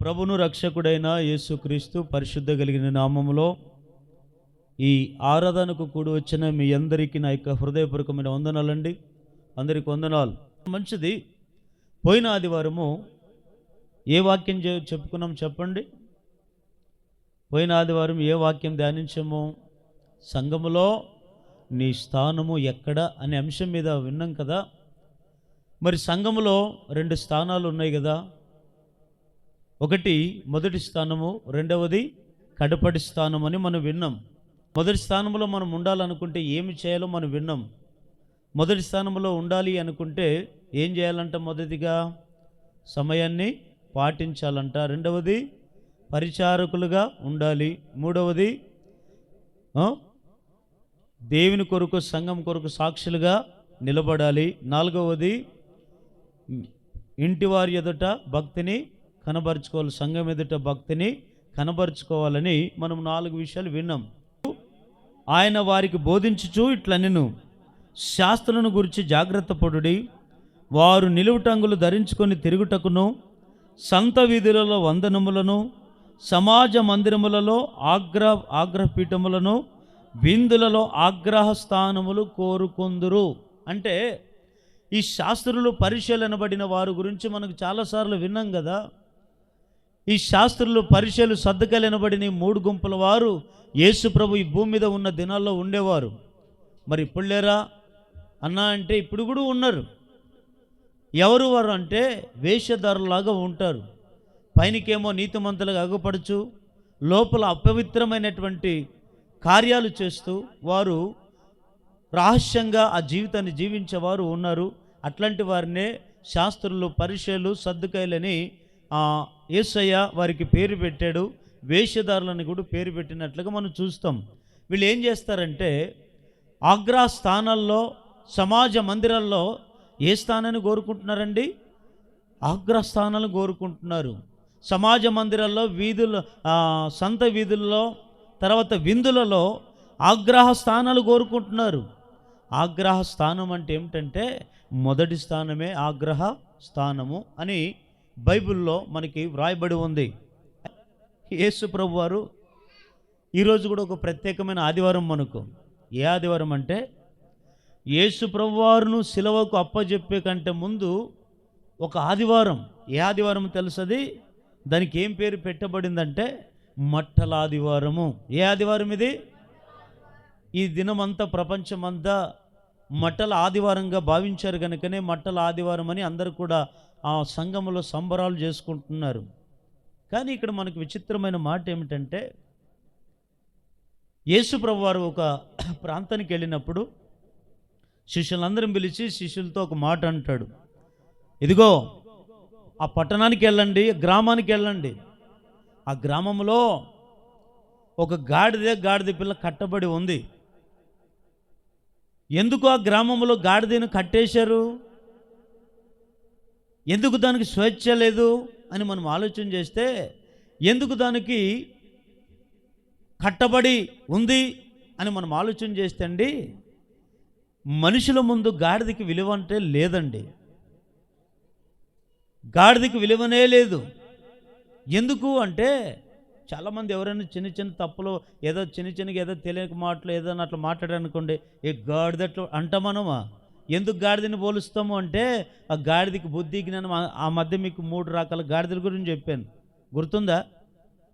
ప్రభును రక్షకుడైన యేసుక్రీస్తు పరిశుద్ధ కలిగిన నామములో ఈ ఆరాధనకు కూడి వచ్చిన మీ అందరికీ నా యొక్క హృదయపూర్వకమైన వందనాలండి. అందరికి వందనాలు. మంచిది. పోయిన ఆదివారము ఏ వాక్యం చెప్పుకున్నాం చెప్పండి. పోయిన ఆదివారం ఏ వాక్యం ధ్యానించాము? సంఘములో నీ స్థానము ఎక్కడ అనే అంశం మీద విన్నాం కదా. మరి సంఘములో 2 స్థానాలు ఉన్నాయి కదా. ఒకటి మొదటి స్థానము, రెండవది కడపటి స్థానం అని మనం విన్నాం. మొదటి స్థానంలో మనం ఉండాలనుకుంటే ఏమి చేయాలో మనం విన్నాం. మొదటి స్థానంలో ఉండాలి అనుకుంటే ఏం చేయాలంట? మొదటిగా సమయాన్ని పాటించాలంట. రెండవది పరిచారకులుగా ఉండాలి. మూడవది దేవుని కొరకు, సంఘం కొరకు సాక్షులుగా నిలబడాలి. నాలుగవది ఇంటి వారి ఎదుట భక్తిని కనబరుచుకోవాలి. సంఘం ఎదుట భక్తిని కనబరుచుకోవాలని మనం 4 విషయాలు విన్నాం. ఆయన వారికి బోధించుచు ఇట్లనెను, శాస్త్రులను గురించి జాగ్రత్త పడుడి, వారు నిలువుటంగులు ధరించుకొని తిరుగుటకును, సంత వీధులలో వందనములను, సమాజ మందిరములలో ఆగ్రహపీఠములను, విందులలో ఆగ్రహ స్థానములు కోరుకొందురు. అంటే ఈ శాస్త్రులు, పరిచయులు అనబడిన వారి గురించి మనకు చాలాసార్లు విన్నాం కదా. ఈ శాస్త్రులు, పరిచయులు, సద్దకాయలు అనబడిన 3 గుంపుల వారు యేసు ప్రభు ఈ భూమి మీద ఉన్న దినాల్లో ఉండేవారు. మరి ఇప్పుడు లేరా అన్నా అంటే ఇప్పుడు కూడా ఉన్నారు. ఎవరు వారు అంటే వేషధారులాగా ఉంటారు. పైనకేమో నీతిమంతులుగా అగుపడుచు, లోపల అపవిత్రమైనటువంటి కార్యాలు చేస్తూ వారు రహస్యంగా ఆ జీవితాన్ని జీవించేవారు ఉన్నారు. అట్లాంటి వారినే శాస్త్రులు, పరిచయులు, సద్దుకాయలని యేసయ్య వారికి పేరు పెట్టాడు. వేషధారులని కూడా పేరు పెట్టినట్లుగా మనం చూస్తాం. వీళ్ళు ఏం చేస్తారంటే ఆగ్రహ స్థానాల్లో, సమాజ మందిరాల్లో ఏ స్థానాన్ని కోరుకుంటున్నారండి? ఆగ్రహ స్థానాలను కోరుకుంటున్నారు. సమాజ మందిరాల్లో, వీధుల్లో, సంత వీధుల్లో, తర్వాత విందులలో ఆగ్రహ స్థానాలు కోరుకుంటున్నారు. ఆగ్రహ స్థానం అంటే ఏమిటంటే మొదటి స్థానమే ఆగ్రహ స్థానము అని బైబిల్లో మనకి వ్రాయబడి ఉంది. యేసు ప్రభు వారు ఈరోజు కూడా ఒక ప్రత్యేకమైన ఆదివారం మనకు. ఏ ఆదివారం అంటే యేసు ప్రభు వారును సిలువకు అప్పజెప్పే కంటే ముందు ఒక ఆదివారం. ఏ ఆదివారం తెలుసది? దానికి ఏం పేరు పెట్టబడిందంటే మట్టల ఆదివారము. ఏ ఆదివారం ఇది? ఈ దినమంతా ప్రపంచమంతా మట్టల ఆదివారంగా భావించారు కనుకనే మట్టల ఆదివారం అని అందరూ కూడా ఆ సంఘములో సంబరాలు చేసుకుంటున్నారు. కానీ ఇక్కడ మనకు విచిత్రమైన మాట ఏమిటంటే యేసు ప్రభు వారు ఒక ప్రాంతానికి వెళ్ళినప్పుడు శిష్యులందరం పిలిచి శిష్యులతో ఒక మాట అంటాడు. ఇదిగో ఆ పట్టణానికి వెళ్ళండి, గ్రామానికి వెళ్ళండి. ఆ గ్రామంలో ఒక గాడిద పిల్ల కట్టబడి ఉంది. ఎందుకు ఆ గ్రామంలో గాడిదను కట్టేశారు? ఎందుకు దానికి స్వేచ్ఛ లేదు అని మనం ఆలోచన చేస్తే, ఎందుకు దానికి కట్టబడి ఉంది అని మనం ఆలోచన చేస్తే అండి, మనుషుల ముందు గాడిదకి విలువ అంటే లేదండి. గాడిదకి విలువనే లేదు. ఎందుకు అంటే చాలామంది ఎవరైనా చిన్న తప్పులు ఏదో చిన్నగా ఏదో తెలియక మాటలు ఏదో అట్లా మాట్లాడారనుకోండి, ఏ గాడిద అట్లా అంటామనమా? ఎందుకు గాడిదని పోలుస్తాము అంటే ఆ గాడిదకి బుద్ధి జ్ఞానం. ఆ మధ్య మీకు 3 రకాల గాడిదల గురించి చెప్పాను, గుర్తుందా?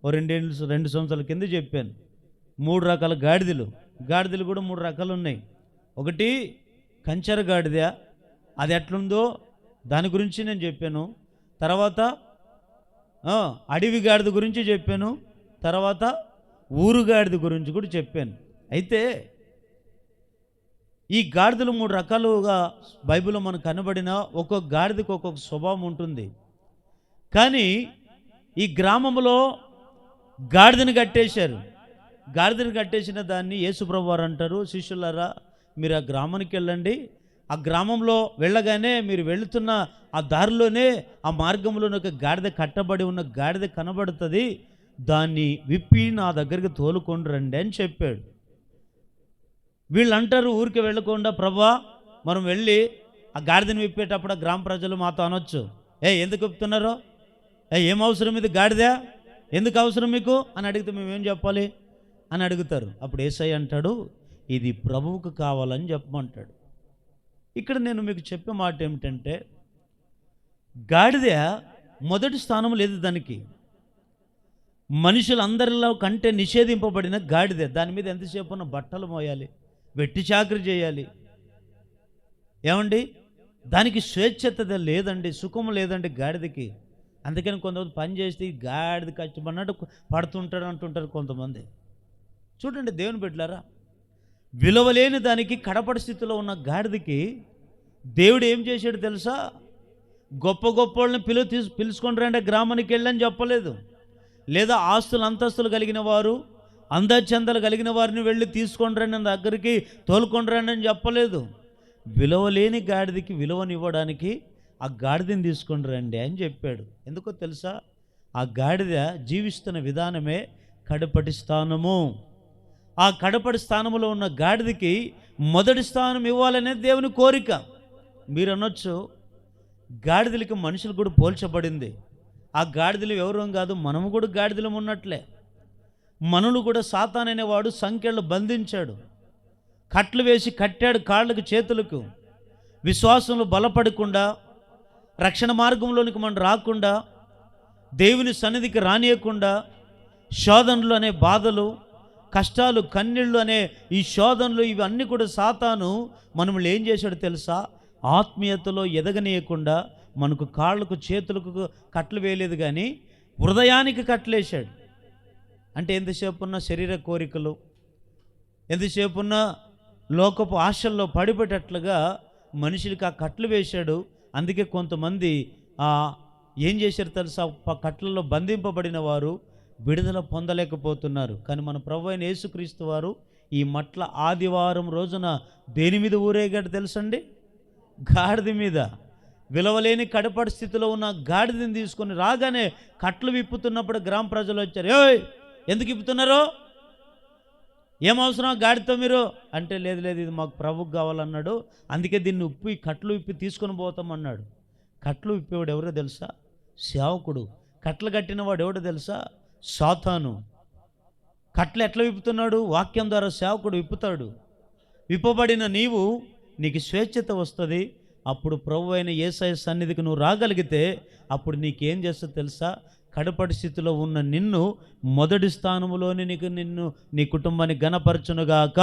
ఓ 2 సంవత్సరాల కింద చెప్పాను. 3 రకాల గాడిదలు కూడా 3 రకాలు ఉన్నాయి. ఒకటి కంచర గాడిద, అది ఎట్లుందో దాని గురించి నేను చెప్పాను. తర్వాత అడవి గాడిద గురించి చెప్పాను. తర్వాత ఊరు గాడిద గురించి కూడా చెప్పాను. అయితే ఈ గాడిదలు 3 రకాలుగా బైబిల్లో మనకు కనబడిన ఒక్కొక్క గాడిదకు ఒక్కొక్క స్వభావం ఉంటుంది. కానీ ఈ గ్రామంలో గాడిదను కట్టేశారు. గాడిదను కట్టేసిన దాన్ని యేసు ప్రభు వారు అంటారు, శిష్యులారా మీరు ఆ గ్రామానికి వెళ్ళండి. ఆ గ్రామంలో వెళ్ళగానే మీరు వెళుతున్న ఆ దారిలోనే ఆ మార్గంలోనే ఒక గాడిద కట్టబడి ఉన్న గాడిద కనబడుతుంది. దాన్ని విప్పి నా దగ్గరికి తోలుకొని రండి అని చెప్పాడు. వీళ్ళు అంటారు, ఊరికి వెళ్ళకుండా ప్రభువా మనం వెళ్ళి ఆ గాడిదని విప్పేటప్పుడు ఆ గ్రామ ప్రజలు మాతో అనొచ్చు, ఎందుకు విప్పుతున్నారో ఏం అవసరం ఇది గాడిదా, ఎందుకు అవసరం మీకు అని అడిగితే మేమేం చెప్పాలి అని అడుగుతారు. అప్పుడు యేసయ్య అంటాడు, ఇది ప్రభువుకు కావాలని చెప్పమంటాడు. ఇక్కడ నేను మీకు చెప్పే మాట ఏమిటంటే, గాడిద మొదటి స్థానం లేదు దానికి. మనుషులందరిలో కంటే నిషేధింపబడిన గాడిద. దాని మీద ఎంతసేపు ఉన్న బట్టలు మోయాలి, వెట్టి చాకరీ చేయాలి. ఏమండి, దానికి స్వేచ్ఛత లేదండి, సుఖం లేదండి గాడిదకి. అందుకని కొంతమంది పని చేస్తే ఈ గాడిద కష్టపడినట్టు పడుతుంటాడు అంటుంటారు కొంతమంది. చూడండి దేవుని బిడ్డలారా, విలువలేని దానికి కడపడి స్థితిలో ఉన్న గాడిదకి దేవుడు ఏం చేశాడు తెలుసా? గొప్ప గొప్ప వాళ్ళని పిలుచుకొని రండి గ్రామానికి వెళ్ళని చెప్పలేదు. లేదా ఆస్తులు అంతస్తులు కలిగిన వారు, అందచందలు కలిగిన వారిని వెళ్ళి తీసుకొని రండి నా దగ్గరికి తోలుకొని రండి అని చెప్పలేదు. విలువలేని గాడిదకి విలువనివ్వడానికి ఆ గాడిదని తీసుకొని రండి అని చెప్పాడు. ఎందుకో తెలుసా? ఆ గాడిద జీవిస్తున్న విధానమే కడపటి స్థానము. ఆ కడపటి స్థానంలో ఉన్న గాడిదకి మొదటి స్థానం ఇవ్వాలనేది దేవుని కోరిక. మీరు అనొచ్చు, గాడిదలకి మనుషులు కూడా పోల్చబడింది. ఆ గాడిదలు ఎవరూ కాదు, మనము కూడా గాడిదలం ఉన్నట్లే. మనులు కూడా సాతాను అనేవాడు సంఖ్యలు బంధించాడు, కట్లు వేసి కట్టాడు కాళ్ళకు చేతులకు. విశ్వాసంలో బలపడకుండా, రక్షణ మార్గంలోనికి మనం రాకుండా, దేవుని సన్నిధికి రానియకుండా, శోధనలు అనే బాధలు, కష్టాలు, కన్నీళ్ళు అనే ఈ శోధనలు, ఇవన్నీ కూడా సాతాను మనల్ని ఏం చేశాడు తెలుసా? ఆత్మీయతలో ఎదగనీయకుండా మనకు కాళ్ళకు చేతులకు కట్లు వేయలేదు, కానీ హృదయానికి కట్లేశాడు. అంటే ఎంతసేపు ఉన్న శరీర కోరికలు, ఎంతసేపు ఉన్న లోకపు ఆశల్లో పడిపెట్టేట్లుగా మనుషులకి ఆ కట్లు వేశాడు. అందుకే కొంతమంది ఏం చేశారు తెలుసా? కట్లలో బంధింపబడిన వారు విడుదల పొందలేకపోతున్నారు. కానీ మన ప్రభువైన అయిన యేసుక్రీస్తు వారు ఈ మట్ల ఆదివారం రోజున దేని మీద ఊరేగాడు తెలుసండి? గాడిద మీద. విలువలేని కడపడి స్థితిలో ఉన్న గాడిదని తీసుకొని రాగానే కట్లు విప్పుతున్నప్పుడు గ్రామ ప్రజలు వచ్చారు. ఏయ్, ఎందుకు విప్పుతున్నారో, ఏమవసరం గాడితో మీరు అంటే, లేదు లేదు ఇది మాకు ప్రభువుకు కావాలన్నాడు, అందుకే దీన్ని ఉప్పి కట్లు విప్పి తీసుకొని పోతామన్నాడు. కట్లు విప్పేవాడు ఎవరో తెలుసా? సేవకుడు. కట్లు కట్టినవాడు ఎవడో తెలుసా? సాతాను. కట్లు ఎట్లా విప్పుతున్నాడు? వాక్యం ద్వారా సేవకుడు విప్పుతాడు. విప్పబడిన నీకు స్వేచ్ఛత వస్తుంది. అప్పుడు ప్రభు అయిన యేసయ్య సన్నిధికి నువ్వు రాగలిగితే అప్పుడు నీకేం చేస్తా తెలుసా? కడపటి స్థితిలో ఉన్న నిన్ను మొదటి స్థానంలోని నిన్ను నీ కుటుంబాన్ని ఘనపరచునుగాక.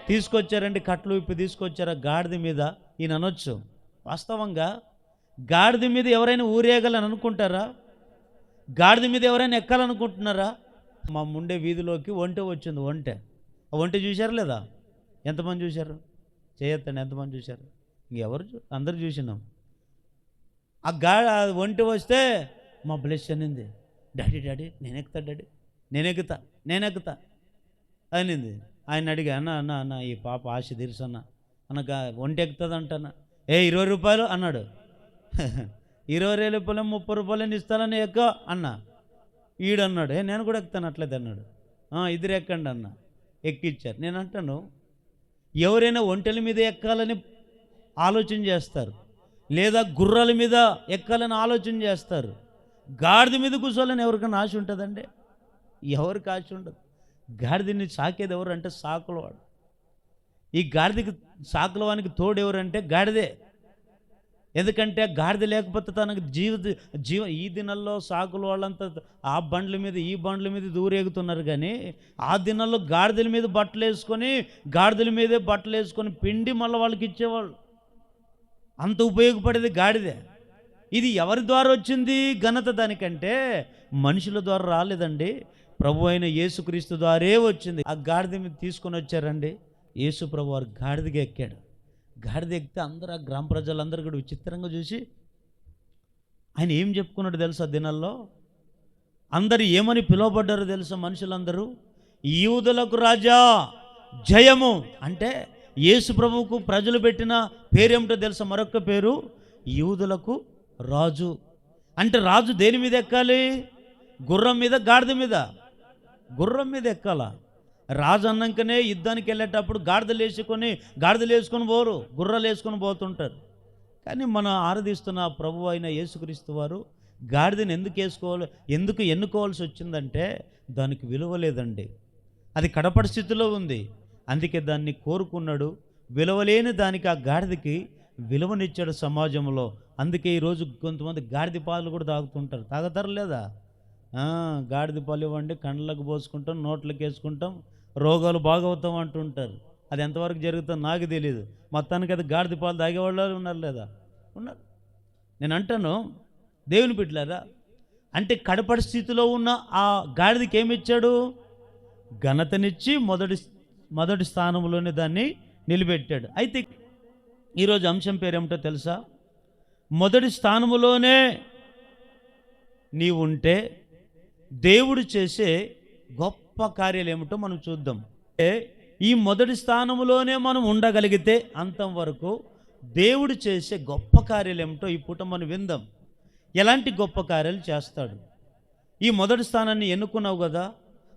తీసుకొచ్చారండి, కట్లు విప్పి తీసుకొచ్చారు ఆ గాడిద మీద. ఈయన అనొచ్చు, వాస్తవంగా గాడిద మీద ఎవరైనా ఊరేగాలని అనుకుంటారా? గాడిద మీద ఎవరైనా ఎక్కాలనుకుంటున్నారా? మా ముండే వీధిలోకి ఒంటె వచ్చింది. ఆ ఒంటె చూశారు లేదా? ఎంతమంది చూశారు? చేయొద్దండి, ఎంతమంది చూశారు? ఇంకెవరు? అందరూ చూసినాం. ఆ ఒంటె వస్తే మా బ్లెస్ అనింది, డాడీ నేను ఎక్కుతా అనింది. ఆయన అడిగా, అన్న ఈ పాప ఆశ తీర్చన్నా అన్న, ఒంటె ఎక్కుతుంది అంటన్నా. 20 రూపాయలు అన్నాడు. 20 రూపాయలు 30 రూపాయలు ఇస్తానని ఎక్క అన్న. ఈడన్నాడు, నేను కూడా ఎక్కుతాను అట్లేదు అన్నాడు. ఇద్దరు ఎక్కండి అన్న. ఎక్కిచ్చారు. నేను అంటాను, ఎవరైనా ఒంటెల మీద ఎక్కాలని ఆలోచన చేస్తారు, లేదా గుర్రాల మీద ఎక్కాలని ఆలోచన చేస్తారు. గాడిద మీద కూర్చోవాలని ఎవరికైనా ఆశ ఉంటుందండి? ఎవరికి ఆశ ఉండదు. గాడిదని సాకేది ఎవరు అంటే సాకులవాడు. ఈ గాడిదకి సాకులవానికి తోడు ఎవరంటే గాడిదే. ఎందుకంటే గాడిద లేకపోతే తనకు ఈ దినాల్లో సాకుల వాళ్ళంతా ఆ బండ్ల మీద ఈ బండ్ల మీద దూరేగుతున్నారు. కానీ ఆ దినాల్లో గాడిదల మీద బట్టలు వేసుకొని పిండి మళ్ళీ వాళ్ళకి ఇచ్చేవాళ్ళు. అంత ఉపయోగపడేది గాడిదే. ఇది ఎవరి ద్వారా వచ్చింది ఘనత? దానికంటే మనుషుల ద్వారా రాలేదండి, ప్రభు అయిన యేసుక్రీస్తు ద్వారే వచ్చింది. ఆ గాడిద మీద తీసుకొని వచ్చారండి. యేసు ప్రభు వారు గాడిదగా ఎక్కాడు. గాడిద ఎక్కితే అందరూ, ఆ గ్రామ ప్రజలందరూ కూడా విచిత్రంగా చూసి ఆయన ఏం చెప్పుకున్నాడు తెలుసా? దినాల్లో అందరు ఏమని పిలువబడ్డారో తెలుసా? మనుషులందరూ యూదులకు రాజా జయము అంటే యేసు ప్రభువుకు ప్రజలు పెట్టిన పేరేమిటో తెలుసా? మరొక పేరు యూదులకు రాజు. అంటే రాజు దేని మీద ఎక్కాలి? గుర్రం మీద, గాడిద మీద? గుర్రం మీద ఎక్కాల. రాజు అన్నాకనే యుద్ధానికి వెళ్ళేటప్పుడు గాడిదలు వేసుకొని పోరు, గుర్రాలు వేసుకొని పోతుంటారు. కానీ మనం ఆరాధిస్తున్న ప్రభు అయిన యేసుక్రీస్తు వారు గాడిదని ఎందుకు ఎన్నుకోవాల్సి వచ్చిందంటే దానికి విలువ లేదండి. అది కడపడి స్థితిలో ఉంది, అందుకే దాన్ని కోరుకున్నాడు. విలువలేని దానికి ఆ గాడిదకి విలువనిచ్చాడు సమాజంలో. అందుకే ఈరోజు కొంతమంది గాడిద పాలు కూడా తాగుతుంటారు. తాగుతారు లేదా? గాడిద పాలు ఇవ్వండి, కండ్లకు పోసుకుంటాం, నోట్లకు వేసుకుంటాం, రోగాలు బాగవుతాం అంటుంటారు. అది ఎంతవరకు జరుగుతుందో నాకు తెలియదు. మొత్తానికి అది గాడిద పాలు తాగేవాళ్ళు ఉన్నారు లేదా? ఉన్నారు. నేను అంటాను, దేవుని బిడ్డలారా, అంటే కడపడి స్థితిలో ఉన్న ఆ గాడిదకి ఏమిచ్చాడు? ఘనతనిచ్చి మొదటి స్థానంలోనే దాన్ని నిలబెట్టాడు. అయితే ఈరోజు అంశం పేరేమిటో తెలుసా? మొదటి స్థానంలోనే నీవు ఉంటే దేవుడు చేసే గొప్ప కార్యాలు ఏమిటో మనం చూద్దాం. ఈ మొదటి స్థానంలోనే మనం ఉండగలిగితే అంతం వరకు దేవుడు చేసే గొప్ప కార్యాలు ఏమిటో ఈ పూట మనం విందాం. ఎలాంటి గొప్ప కార్యాలు చేస్తాడు? ఈ మొదటి స్థానాన్ని ఎన్నుకున్నావు కదా,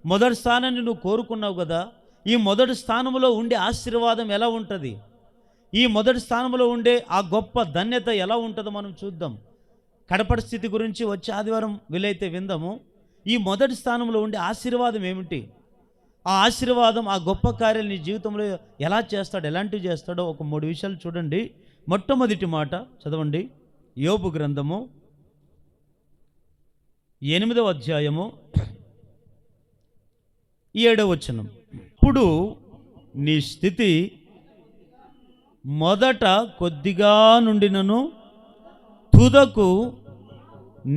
మొదటి స్థానాన్ని నువ్వు కోరుకున్నావు కదా, ఈ మొదటి స్థానంలో ఉండే ఆశీర్వాదం ఎలా ఉంటుంది? ఈ మొదటి స్థానంలో ఉండే ఆ గొప్ప ధన్యత ఎలా ఉంటుందో మనం చూద్దాం. కడపడి స్థితి గురించి వచ్చే ఆదివారం వీలైతే విందాము. ఈ మొదటి స్థానంలో ఉండే ఆశీర్వాదం ఏమిటి? ఆ ఆశీర్వాదం, ఆ గొప్ప కార్యాలు నీ జీవితంలో ఎలా చేస్తాడు, ఎలాంటివి చేస్తాడో ఒక 3 విషయాలు చూడండి. మొట్టమొదటి మాట చదవండి. యోబు గ్రంథము 8వ అధ్యాయము 7వ వచనం. ఇప్పుడు నీ స్థితి మొదట కొద్దిగా నుండినను తుదకు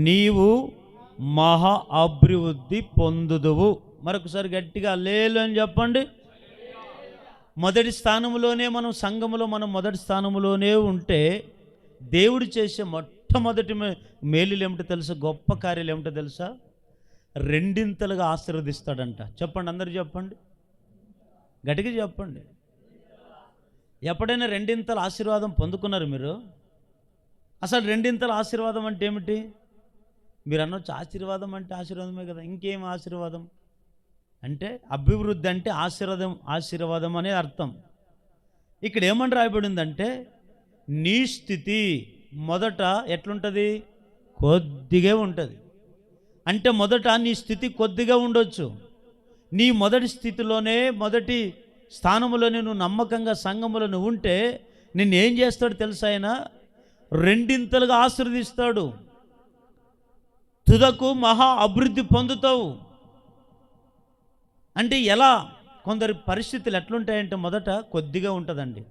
నీవు మహా అభివృద్ధి పొందుదువు. మరొకసారి గట్టిగా హల్లెలూయా అని చెప్పండి. మొదటి స్థానంలోనే మనం సంఘములో మొదటి స్థానంలోనే ఉంటే దేవుడు చేసే మొట్టమొదటి మేలులు ఏమిటో తెలుసా? గొప్ప కార్యాలు ఏమిటో తెలుసా? రెండింతలుగా ఆశీర్వదిస్తాడంట. చెప్పండి, అందరూ చెప్పండి, గట్టిగా చెప్పండి. ఎప్పుడైనా రెండింతల ఆశీర్వాదం పొందుకున్నారు మీరు? అసలు రెండింతల ఆశీర్వాదం అంటే ఏమిటి? మీరు అనొచ్చు, ఆశీర్వాదం అంటే ఆశీర్వాదమే కదా, ఇంకేం ఆశీర్వాదం అంటే? అభివృద్ధి అంటే ఆశీర్వాదం అనే అర్థం. ఇక్కడ ఏమని రాయబడిందంటే నీ స్థితి మొదట ఎట్లుంటుంది? కొద్దిగా ఉంటుంది. అంటే మొదట నీ స్థితి కొద్దిగా ఉండొచ్చు. నీ మొదటి స్థితిలోనే, మొదటి స్థానంలోనే నువ్వు నమ్మకంగా సంఘములో నువ్వు ఉంటే నిన్నేం చేస్తాడు తెలుసా? ఆయన రెండింతలుగా ఆశీర్వదిస్తాడు. తుదకు మహా అభివృద్ధి పొందుతావు. అంటే ఎలా? కొందరి పరిస్థితులు ఎట్లుంటాయంటే మొదట కొద్దిగా ఉంటుందండి.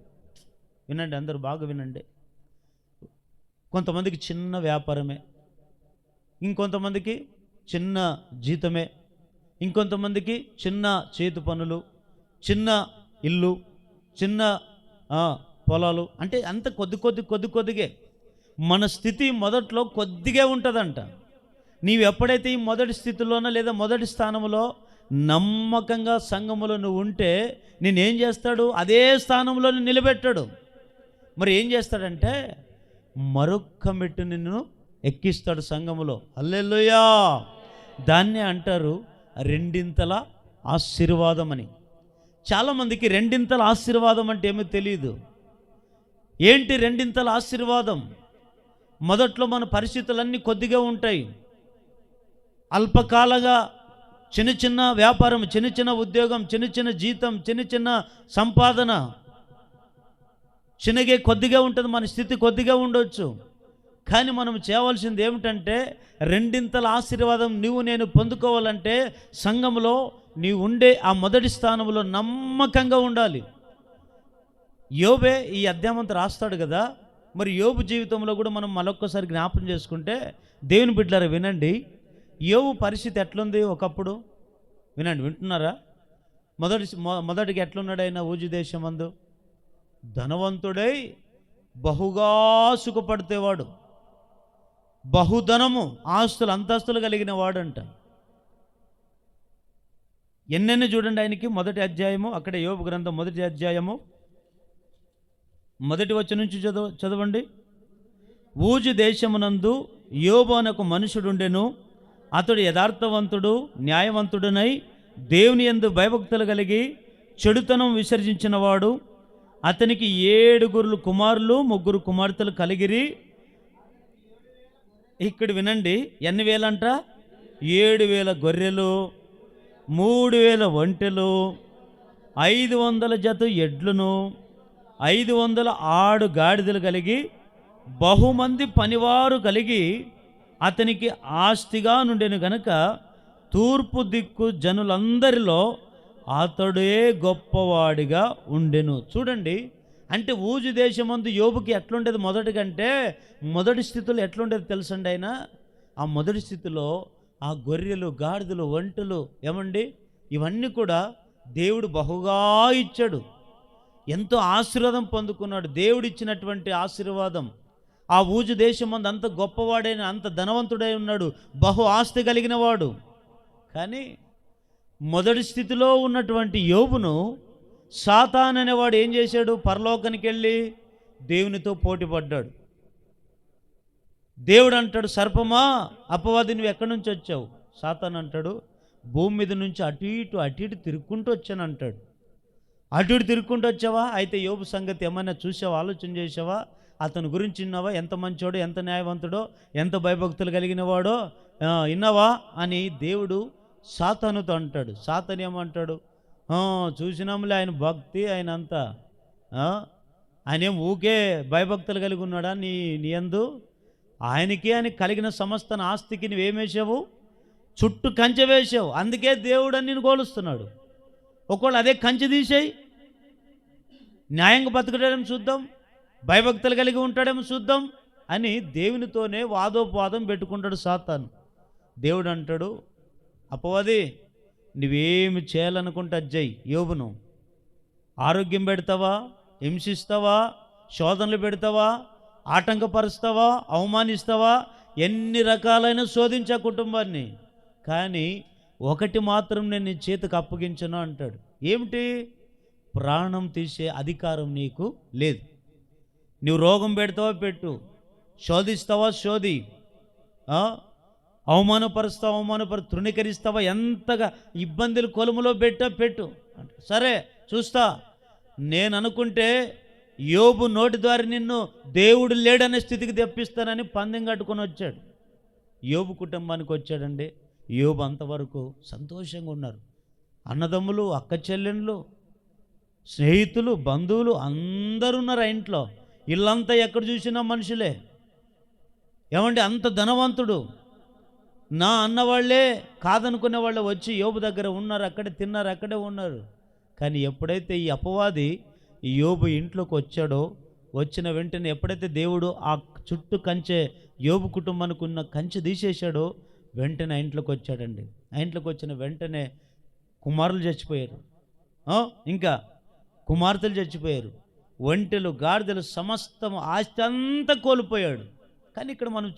వినండి, అందరూ బాగా వినండి. కొంతమందికి చిన్న వ్యాపారమే, ఇంకొంతమందికి చిన్న జీతమే, ఇంకొంతమందికి చిన్న చేతి పనులు, చిన్న ఇల్లు, చిన్న పొలాలు. అంటే అంత కొద్దిగే మన స్థితి మొదట్లో కొద్దిగా ఉంటుందంట. నీవు ఎప్పుడైతే ఈ మొదటి స్థితిలోనో లేదా మొదటి స్థానంలో నమ్మకంగా సంఘములో నువ్వు ఉంటే నేనేం చేస్తాడు? అదే స్థానంలో నిలబెట్టాడు. మరి ఏం చేస్తాడంటే మరొక్క మెట్టు నిన్ను ఎక్కిస్తాడు సంఘములో. హల్లెలూయా! దాన్నే అంటారు రెండింతల ఆశీర్వాదం అని. చాలామందికి రెండింతల ఆశీర్వాదం అంటే ఏమో తెలియదు. ఏంటి రెండింతల ఆశీర్వాదం? మొదట్లో మన పరిస్థితులన్నీ కొద్దిగా ఉంటాయి. అల్పకాలంగా చిన్న వ్యాపారం, చిన్న ఉద్యోగం, చిన్న జీతం, చిన్న సంపాదన, చిన్నగే కొద్దిగా ఉంటుంది. మన స్థితి కొద్దిగా ఉండొచ్చు. కానీ మనం చేయవలసింది ఏమిటంటే రెండింతల ఆశీర్వాదం నేను పొందుకోవాలంటే సంఘంలో నీవు ఉండే ఆ మొదటి స్థానంలో నమ్మకంగా ఉండాలి. యోబే ఈ అధ్యాయమంతా రాస్తాడు కదా. మరి యోబు జీవితంలో కూడా మనం మరొక్కసారి జ్ఞాపకం చేసుకుంటే, దేవుని బిడ్డలారా వినండి, యోబు పరిస్థితి ఎట్లుంది ఒకప్పుడు? వినండి, వింటున్నారా? మొదటికి ఎట్లున్నాడు ఆయన? ఊజు దేశమందు ధనవంతుడై బహుగా సుఖపడితేవాడు, బహుధనము, ఆస్తులు అంతస్తులు కలిగిన వాడంట. ఎన్నెన్ని చూడండి ఆయనకి. మొదటి అధ్యాయము, అక్కడ యోబు గ్రంథం మొదటి అధ్యాయము 1 వచనం నుంచి చదవండి. ఊజు దేశమునందు యోబు అనే ఒక మనుషుడుండెను. అతడు యథార్థవంతుడు, న్యాయవంతుడునై దేవుని యందు భయభక్తులు కలిగి చెడుతనం విసర్జించినవాడు. అతనికి 7 కుమారులు 3 కుమార్తెలు కలిగిరి. ఇక్కడ వినండి, ఎన్ని వేలంట? 7,000 గొర్రెలు, 3,000 ఒంటెలు, 500 జత ఎడ్లను, 500 ఆడు గాడిదలు కలిగి బహుమంది పనివారు కలిగి అతనికి ఆస్తిగా నుండెను గనుక తూర్పు దిక్కు జనులందరిలో అతడే గొప్పవాడిగా ఉండెను. చూడండి, అంటే ఊజు దేశమందు యోబుకి ఎట్లుండేది మొదటికంటే, మొదటి స్థితిలో ఎట్లుండేది తెలుసండి ఆయన? ఆ మొదటి స్థితిలో ఆ గొర్రెలు, గాడిదలు, ఒంటెలు ఏమండి, ఇవన్నీ కూడా దేవుడు బహుగా ఇచ్చాడు. ఎంతో ఆశీర్వాదం పొందుకున్నాడు. దేవుడు ఇచ్చినటువంటి ఆశీర్వాదం. ఆ ఊజు దేశమందు అంత గొప్పవాడైన, అంత ధనవంతుడై ఉన్నాడు, బహు ఆస్తి కలిగిన వాడు. కానీ మొదటి స్థితిలో ఉన్నటువంటి యోబును సాతాన్ అనేవాడు ఏం చేశాడు? పరలోకానికి వెళ్ళి దేవునితో పోటీ పడ్డాడు. దేవుడు అంటాడు, సర్పమా, అపవాది నువ్వు ఎక్కడి నుంచి వచ్చావు? సాతాన్ అంటాడు, భూమి మీద నుంచి అటు ఇటు తిరుక్కుంటూ వచ్చాను అంటాడు. అటు ఇటు తిరుక్కుంటూ వచ్చావా? అయితే యోబు సంగతి ఏమైనా చూసావా? ఆలోచన చేసావా? అతని గురించి విన్నావా? ఎంత మంచోడో, ఎంత న్యాయవంతుడో, ఎంత భయభక్తులు కలిగిన వాడో విన్నావా అని దేవుడు సాతానుతో అంటాడు. సాతాను ఏమంటాడు? చూసినాములే ఆయన భక్తి, ఆయన అంతా, ఆయన ఏం ఊకే భయభక్తులు కలిగి ఉన్నాడా నీ యందు? ఆయనకి అని కలిగిన సమస్త ఆస్తికి నువ్వేమేసావు? చుట్టూ కంచె వేసావు. అందుకే దేవుడు అని నేను గోలుస్తున్నాడు. ఒకవేళ అదే కంచె తీసేయి, న్యాయంగా బతకడేమో చూద్దాం, భయభక్తులు కలిగి ఉంటాడేమో చూద్దాం అని దేవునితోనే వాదోపవాదం పెట్టుకుంటాడు సాతాను. దేవుడు అంటాడు, అపవాది నువ్వేమి చేయాలనుకుంటే అజ్జయ్, యోబును ఆరోగ్యం పెడతావా, హింసిస్తావా, శోధనలు పెడతావా, ఆటంకపరుస్తావా, అవమానిస్తావా, ఎన్ని రకాలైన శోధించే కుటుంబాన్ని, కానీ ఒకటి మాత్రం నేను నీ చేతికి అప్పగించను అంటాడు. ఏమిటి? ప్రాణం తీసే అధికారం నీకు లేదు. నువ్వు రోగం పెడతావా పెట్టు, శోధిస్తావా శోధి, అవమానపరుస్తావా తృణీకరిస్తావా, ఎంతగా ఇబ్బందులు కొలుములో పెట్టు. సరే చూస్తా. నేను అనుకుంటే యోబు నోటి ద్వారా నిన్ను దేవుడు లేడనే స్థితికి తెప్పిస్తానని పందెం కట్టుకొని వచ్చాడు. యోబు కుటుంబానికి వచ్చాడండి. యోబు అంతవరకు సంతోషంగా ఉన్నారు. అన్నదమ్ములు, అక్క చెల్లెళ్ళు, స్నేహితులు, బంధువులు అందరూ ఉన్నారు ఆ ఇంట్లో. ఇల్లంతా ఎక్కడ చూసినా మనుషులే. ఏమంటే అంత ధనవంతుడు. నా అన్నవాళ్లే కాదనుకునే వాళ్ళు వచ్చి యోబు దగ్గర ఉన్నారు, అక్కడే తిన్నారు, అక్కడే ఉన్నారు. కానీ ఎప్పుడైతే ఈ అపవాది యోబు ఇంట్లోకి వచ్చాడో, వచ్చిన వెంటనే ఎప్పుడైతే దేవుడు ఆ చుట్టూ కంచె, యోబు కుటుంబానికి ఉన్న కంచె తీసేశాడో, వెంటనే ఆ ఇంట్లోకి వచ్చాడండి. ఆ ఇంట్లోకి వచ్చిన వెంటనే కుమారులు చచ్చిపోయారు, ఇంకా కుమార్తెలు చచ్చిపోయారు, ఒంటెలు, గాడిదలు, సమస్తం ఆస్తి అంతా కోల్పోయాడు. కానీ ఇక్కడ మనం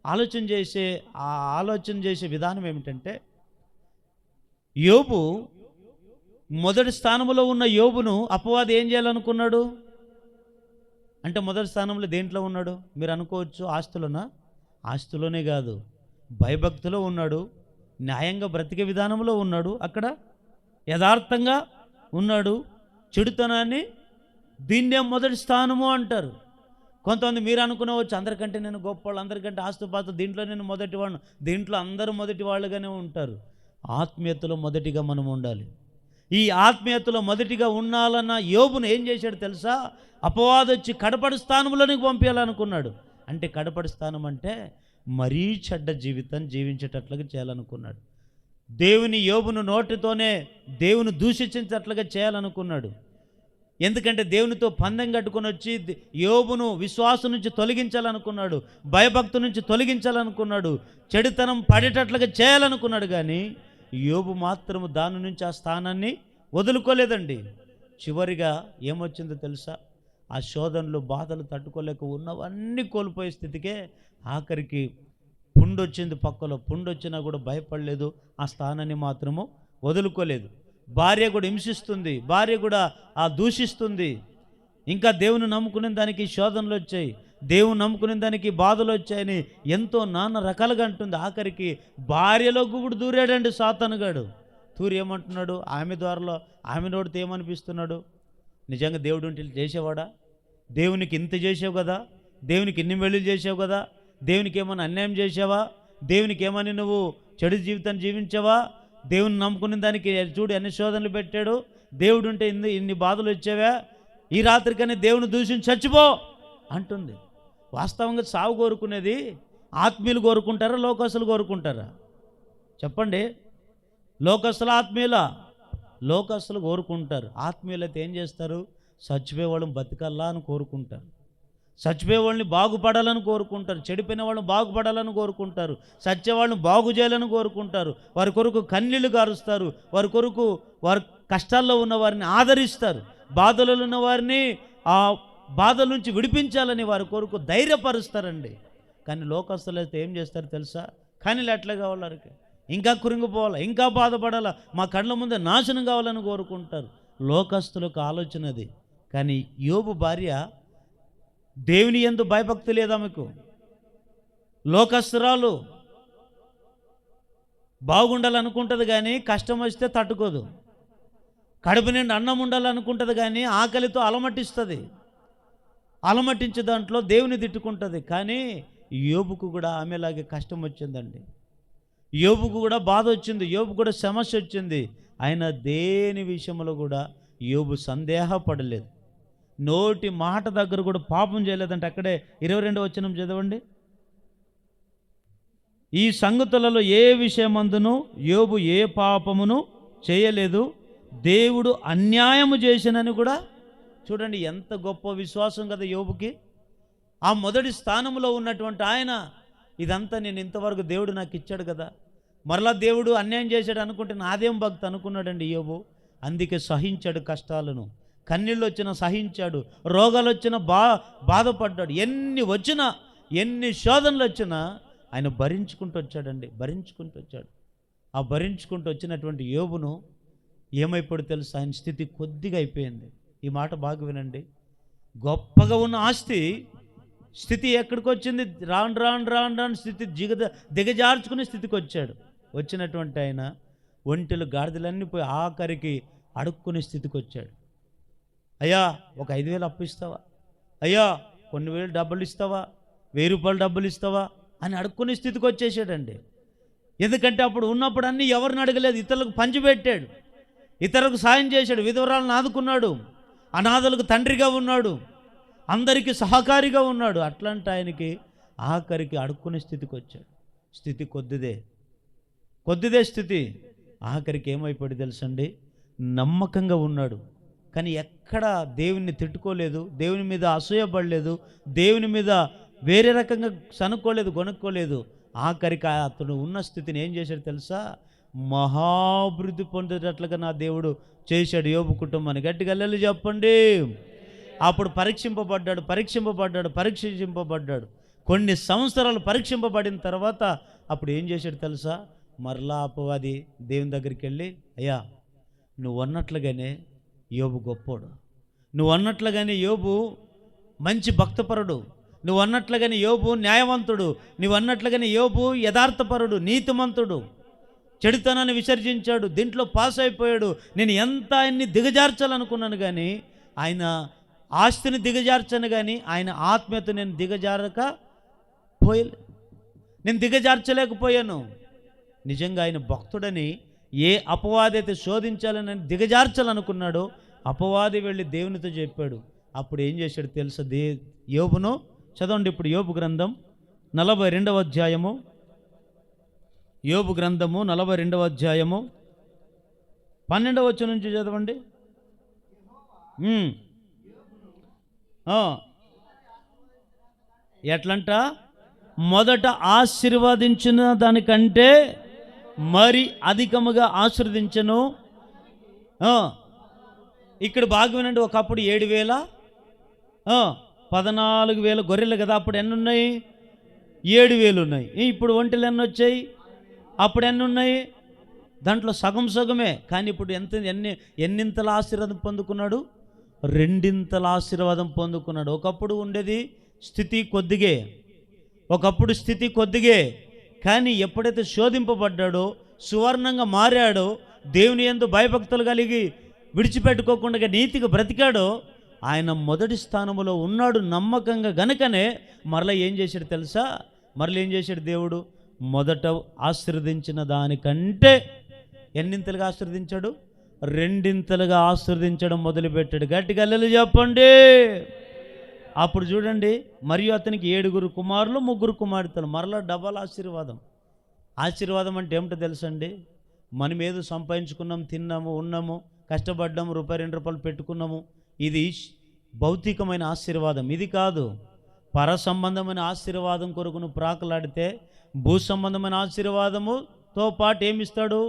ఆలోచన చేసే విధానం ఏమిటంటే, యోబు మొదటి స్థానంలో ఉన్న యోబును అపవాది ఏం చేయాలనుకున్నాడు అంటే, మొదటి స్థానంలో దేంట్లో ఉన్నాడు మీరు అనుకోవచ్చు? ఆస్తులోనా? ఆస్తులోనే కాదు, భయభక్తిలో ఉన్నాడు, న్యాయంగా బ్రతికే విధానంలో ఉన్నాడు, అక్కడ యథార్థంగా ఉన్నాడు. చెడుతనాన్ని దీన్నే మొదటి స్థానము అంటారు. కొంతమంది మీరు అనుకునేవచ్చు, అందరికంటే నేను గొప్పవాళ్ళు, అందరికంటే ఆస్తుపాస్తు, దీంట్లో నేను మొదటి వాడిని, దీంట్లో అందరూ మొదటి వాళ్ళుగానే ఉంటారు. ఆత్మీయతలో మొదటిగా మనం ఉండాలి. ఈ ఆత్మీయతలో మొదటిగా ఉండాలన్న యోబును ఏం చేశాడు తెలుసా? అపవాది వచ్చి కడపడి స్థానంలోనికి పంపించాలనుకున్నాడు. అంటే కడపడి స్థానం అంటే మరీ చెడ్డ జీవితం జీవించేటట్లుగా చేయాలనుకున్నాడు. దేవుని యోబును నోటితోనే దేవుని దూషించేటట్లుగా చేయాలనుకున్నాడు. ఎందుకంటే దేవునితో పందెం కట్టుకొని వచ్చి యోబును విశ్వాసం నుంచి తొలగించాలనుకున్నాడు, భయభక్తు నుంచి తొలగించాలనుకున్నాడు, చెడుతనం పడేటట్లుగా చేయాలనుకున్నాడు. కానీ యోబు మాత్రము దాని నుంచి ఆ స్థానాన్ని వదులుకోలేదండి. చివరిగా ఏమొచ్చిందో తెలుసా? ఆ శోధనలు, బాధలు తట్టుకోలేక ఉన్నవన్నీ కోల్పోయే స్థితికే ఆఖరికి పుండొచ్చింది. పక్కలో పుండొచ్చినా కూడా భయపడలేదు, ఆ స్థానాన్ని మాత్రము వదులుకోలేదు. భార్య కూడా హింసిస్తుంది, భార్య కూడా దూషిస్తుంది. ఇంకా దేవుని నమ్ముకునే దానికి శోధనలు వచ్చాయి, దేవుని నమ్ముకునే దానికి బాధలు వచ్చాయని ఎంతో నాన్న రకాలుగా అంటుంది. ఆఖరికి భార్యలో కూడా దూరాడండి సాతానుగాడు. తూరి ఏమంటున్నాడు? ఆమె ద్వారాలో ఆమె నోడితే ఏమనిపిస్తున్నాడు? నిజంగా దేవుడు చేసేవాడా? దేవునికి ఇంత చేసావు కదా, దేవునికి ఇన్ని మెళ్ళు చేసావు కదా, దేవునికి ఏమైనా అన్యాయం చేసావా? దేవునికి ఏమని నువ్వు చెడు జీవితాన్ని జీవించావా? దేవుని నమ్ముకున్న దానికి చూడు ఎన్ని శోధనలు పెట్టాడు. దేవుడు ఉంటే ఇన్ని బాధలు వచ్చావా? ఈ రాత్రికనే దేవుని దూషించి చచ్చిపో అంటుంది. వాస్తవంగా సావు కోరుకునేది ఆత్మీయులు కోరుకుంటారా, లోకస్తులు కోరుకుంటారా? చెప్పండి. లోకస్తుల ఆత్మీయుల? లోకస్తులు కోరుకుంటారు. ఆత్మీయులైతే ఏం చేస్తారు? చచ్చిపోయే వాళ్ళని బతికల్లా అని కోరుకుంటారు. చచ్చిపోయే వాళ్ళని బాగుపడాలని కోరుకుంటారు. చెడిపోయిన వాళ్ళని బాగుపడాలని కోరుకుంటారు. చచ్చేవాళ్ళని బాగు చేయాలని కోరుకుంటారు. వారి కొరకు కన్నీళ్లు గారుస్తారు. వారి కొరకు వారి కష్టాల్లో ఉన్న వారిని ఆదరిస్తారు. బాధలలో ఉన్న వారిని ఆ బాధల నుంచి విడిపించాలని వారి కొరకు ధైర్యపరుస్తారండి. కానీ లోకస్తులు అయితే ఏం చేస్తారు తెలుసా? కానీ ఎట్లా కావాలి, ఇంకా కురింగిపోవాలా, ఇంకా బాధపడాలా, మా కళ్ళ ముందే నాశనం కావాలని కోరుకుంటారు. లోకస్తులకు ఆలోచనది. కానీ యోబు భార్య దేవుని యందు భయభక్తి లేదా మీకు? లోకస్తురాలు బాగుండాలనుకుంటుంది కానీ కష్టం వస్తే తట్టుకోదు. కడుపు నిండి అన్నం ఉండాలనుకుంటుంది కానీ ఆకలితో అలమటిస్తుంది. అలమటించే దాంట్లో దేవుని తిట్టుకుంటుంది. కానీ యోబుకు కూడా ఆమెలాగే కష్టం వచ్చిందండి. యోబుకు కూడా బాధ వచ్చింది. యోబు కూడా సమస్య వచ్చింది. ఆయన దేని విషయంలో కూడా యోబు సందేహపడలేదు. నోటి మాట దగ్గర కూడా పాపం చేయలేదంటే అక్కడే 22వ వచనం చదవండి. ఈ సంగతులలో ఏ విషయమందును యోబు ఏ పాపమును చేయలేదు, దేవుడు అన్యాయము చేసినని కూడా. చూడండి ఎంత గొప్ప విశ్వాసం కదా యోబుకి. ఆ మొదటి స్థానంలో ఉన్నటువంటి ఆయన ఇదంతా నేను ఇంతవరకు దేవుడు నాకు ఇచ్చాడు కదా, మరలా దేవుడు అన్యాయం చేశాడు అనుకుంటే నాదేం భక్తి అనుకున్నాడండి యోబు. అందుకే సహించాడు కష్టాలను. కన్నీళ్ళు వచ్చినా సహించాడు. రోగాలు వచ్చినా బాధపడ్డాడు. ఎన్ని వచ్చినా, ఎన్ని శోధనలు వచ్చినా ఆయన భరించుకుంటూ వచ్చాడండి. భరించుకుంటూ వచ్చాడు. ఆ భరించుకుంటూ వచ్చినటువంటి యోబును ఏమైపోడు తెలుసు? ఆయన స్థితి కొద్దిగా అయిపోయింది. ఈ మాట బాగా వినండి. గొప్పగా ఉన్న ఆస్తి స్థితి ఎక్కడికి వచ్చింది? రాను రాను రాను రాను స్థితి దిగజార్చుకునే స్థితికి వచ్చాడు. వచ్చినటువంటి ఆయన ఒంటెలు గాడిదలన్నీ పోయి ఆఖరికి అడుక్కునే స్థితికి వచ్చాడు. అయ్యా ఒక 5,000 అప్పు ఇస్తావా? అయ్యా కొన్ని వేలు డబ్బులు ఇస్తావా? 1000 రూపాయలు డబ్బులు ఇస్తావా అని అడుక్కునే స్థితికి వచ్చేసాడండి. ఎందుకంటే అప్పుడు ఉన్నప్పుడు అన్నీ ఎవరిని అడగలేదు. ఇతరులకు పంచిపెట్టాడు, ఇతరులకు సాయం చేశాడు, విధవరాలను ఆదుకున్నాడు, అనాథలకు తండ్రిగా ఉన్నాడు, అందరికీ సహకారిగా ఉన్నాడు. అట్లాంటి ఆయనకి ఆఖరికి అడుక్కునే స్థితికి వచ్చాడు. స్థితి కొద్దిదే స్థితి. ఆఖరికి ఏమైపోయాడు తెలుసండి? నమ్మకంగా ఉన్నాడు. కానీ ఎక్కడ దేవుని తిట్టుకోలేదు, దేవుని మీద అసూయపడలేదు, దేవుని మీద వేరే రకంగా సనుక్కోలేదు, కొనుక్కోలేదు. ఆఖరికి అతను ఉన్న స్థితిని ఏం చేశాడు తెలుసా? మహాభివృద్ధి పొందేటట్లుగా నా దేవుడు చేశాడు యోబు కుటుంబాన్ని. గట్టిగా హల్లెలూయా చెప్పండి. అప్పుడు పరీక్షింపబడ్డాడు. కొన్ని సంవత్సరాలు పరీక్షింపబడిన తర్వాత అప్పుడు ఏం చేశాడు తెలుసా? మరలా అపవాది దేవుని దగ్గరికి వెళ్ళి, అయ్యా నువ్వు అన్నట్లుగానే యోబు గొప్పోడు, నువ్వు అన్నట్లుగానే యోబు మంచి భక్తపరుడు, నువ్వు అన్నట్లుగానే యోబు న్యాయవంతుడు, నువ్వు అన్నట్లుగానే యోబు యథార్థపరుడు, నీతిమంతుడు, చెడుతనాన్ని విసర్జించాడు, దీంట్లో పాస్ అయిపోయాడు. నేను ఎంత ఆయన్ని దిగజార్చాలనుకున్నాను కానీ ఆయన ఆస్తిని దిగజార్చాను కానీ ఆయన ఆత్మీయత నేను దిగజార్చలేకపోయాను. నిజంగా ఆయన భక్తుడని ఏ అపవాది అయితే శోధించాలని దిగజార్చాలనుకున్నాడో అపవాది వెళ్ళి దేవునితో చెప్పాడు. అప్పుడు ఏం చేశాడు తెలుసా? యోబును చదవండి. ఇప్పుడు యోబు గ్రంథం 42వ అధ్యాయము, యోబు గ్రంథము 42వ అధ్యాయము 12వ వచనం నుంచి చదవండి. ఎట్లంట? మొదట ఆశీర్వదించిన దానికంటే మరి అధికముగా ఆశీర్వదించను. ఇక్కడ బాగా వినండి. ఒకప్పుడు 7,000 14,000 గొర్రెలు కదా. అప్పుడు ఎన్ని ఉన్నాయి? 7,000 ఉన్నాయి. ఇప్పుడు ఒంటెలు ఎన్ని వచ్చాయి? అప్పుడు ఎన్ని ఉన్నాయి? దాంట్లో సగమే. కానీ ఇప్పుడు ఎన్నింతల ఆశీర్వాదం పొందుకున్నాడు? 2 ఆశీర్వాదం పొందుకున్నాడు. ఒకప్పుడు ఉండేది స్థితి కొద్దిగే, కానీ ఎప్పుడైతే శోధింపబడ్డాడో, సువర్ణంగా మారాడో, దేవుని యందు భయభక్తులు కలిగి విడిచిపెట్టుకోకుండా నీతిగా బ్రతికాడో, ఆయన మొదటి స్థానంలో ఉన్నాడు నమ్మకంగా. గనుకనే మరలా ఏం చేశాడు తెలుసా? మరలా ఏం చేశాడు దేవుడు? మొదట ఆశీర్వదించిన దానికంటే ఎన్నింతలుగా ఆశీర్వదించాడు? రెండింతలుగా ఆశీర్వదించడం మొదలుపెట్టాడు. గట్టిగా హల్లెలూయా చెప్పండి. అప్పుడు చూడండి, మరియు అతనికి 7 కుమారులు 3 కుమార్తెలు. మరలా డబల్ ఆశీర్వాదం. ఆశీర్వాదం అంటే ఏమిటో తెలుసండి? మనం ఏదో సంపాదించుకున్నాం, తిన్నాము, ఉన్నాము, కష్టపడ్డాము, రూపాయి 2 రూపాయలు పెట్టుకున్నాము. ఇది భౌతికమైన ఆశీర్వాదం. ఇది కాదు. పర సంబంధమైన ఆశీర్వాదం కొరకు నువ్వు ప్రాకులాడితే భూ సంబంధమైన ఆశీర్వాదముతో పాటు ఏమిస్తాడు?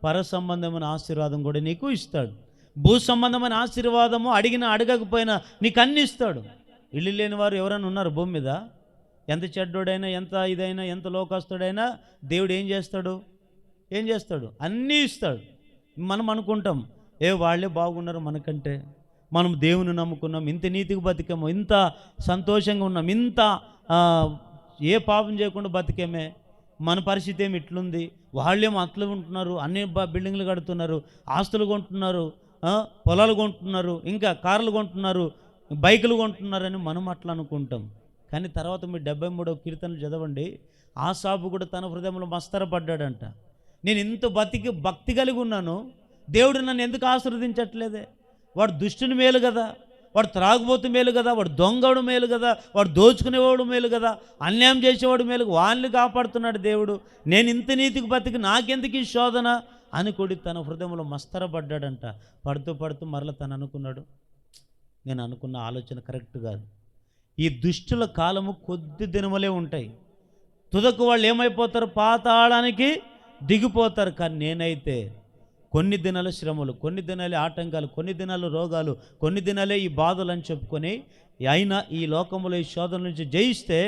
పర సంబంధమైన ఆశీర్వాదం కూడా నీకు ఇస్తాడు. భూ సంబంధమైన ఆశీర్వాదము అడగకపోయినా నీకు అన్ని ఇస్తాడు. ఇల్లు లేని వారు ఎవరైనా ఉన్నారు భూమి మీద? ఎంత చెడ్డోడైనా, ఎంత ఇదైనా, ఎంత లోకస్తుడైనా దేవుడు ఏం చేస్తాడు? అన్నీ ఇస్తాడు. మనం అనుకుంటాం, వాళ్ళే బాగున్నారు మనకంటే, మనం దేవుని నమ్ముకున్నాం, ఇంత నీతికి బతికాము, ఇంత సంతోషంగా ఉన్నాం, ఇంత ఏ పాపం చేయకుండా బతికేమే, మన పరిస్థితి ఏమి ఇట్లుంది, వాళ్ళేమో అట్లా ఉంటున్నారు, అన్ని బిల్డింగ్లు కడుతున్నారు, ఆస్తులు కొంటున్నారు, పొలాలు కొంటున్నారు, ఇంకా కార్లు కొంటున్నారు, బైకులు కొంటున్నారని మనం అట్లా అనుకుంటాం. కానీ తర్వాత మీరు 73వ కీర్తనలు చదవండి. ఆసాపు కూడా తన హృదయంలో మస్తరపడ్డాడంట. నేను ఇంత భక్తి కలిగి ఉన్నాను, దేవుడు నన్ను ఎందుకు ఆశీర్వదించట్లేదే? వాడు దుష్టుని మేలు కదా, వాడు త్రాగుబోతు మేలు కదా, వాడు దొంగడు మేలు కదా, వాడు దోచుకునేవాడు మేలు కదా, అన్యాయం చేసేవాడు మేలు, వాళ్ళని కాపాడుతున్నాడు దేవుడు. నేను ఇంత నీతికి బతికి నాకెందుకు ఈ శోధన అని కూడా తన హృదయంలో మస్తరపడ్డాడంట. పడుతూ మరలా తను అనుకున్నాడు, నేను అనుకున్న ఆలోచన కరెక్ట్ కాదు. ఈ దుష్టుల కాలము కొద్ది దినములే ఉంటాయి. తుదకు వాళ్ళు ఏమైపోతారు? పాతాళానికి దిగిపోతారు. కానీ నేనైతే కొన్ని దినాల శ్రమలు, కొన్ని దినాలే ఆటంకాలు, కొన్ని దినాలు రోగాలు, కొన్ని దినాలే ఈ బాధలు అని చెప్పుకొని అయినా ఈ లోకంలో ఈ శోధన నుంచి జయిస్తే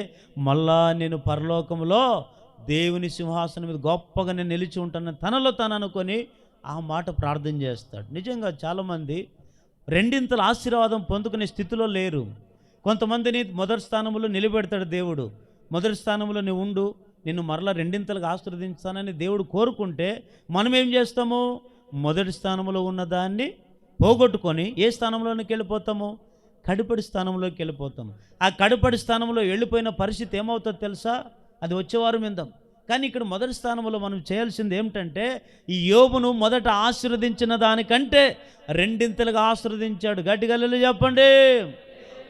మళ్ళా నేను పరలోకంలో దేవుని సింహాసనం మీద గొప్పగా నేను నిలిచి ఉంటానని తనలో తాను అనుకొని ఆ మాట ప్రార్థన చేస్తాడు. నిజంగా చాలామంది రెండింతల ఆశీర్వాదం పొందుకునే స్థితిలో లేరు. కొంతమందిని మొదటి స్థానంలో నిలబెడతాడు దేవుడు. మొదటి స్థానంలో నువ్వు ఉండు, నిన్ను మరలా రెండింతలుగా ఆశీర్వదించానని దేవుడు కోరుకుంటే మనం ఏం చేస్తాము? మొదటి స్థానంలో ఉన్నదాన్ని పోగొట్టుకొని ఏ స్థానంలోనికి వెళ్ళిపోతాము? కడిపడి స్థానంలోకి వెళ్ళిపోతాము. ఆ కడిపడి స్థానంలో వెళ్ళిపోయిన పరిస్థితి ఏమవుతుందో తెలుసా? అది వచ్చేవారు విందాం. కానీ ఇక్కడ మొదటి స్థానంలో మనం చేయాల్సింది ఏమిటంటే, ఈ యోబును మొదట ఆశీర్వదించిన దానికంటే రెండింతలుగా ఆశీర్వదించాడు. గట్టిగా హల్లెలూయా చెప్పండి.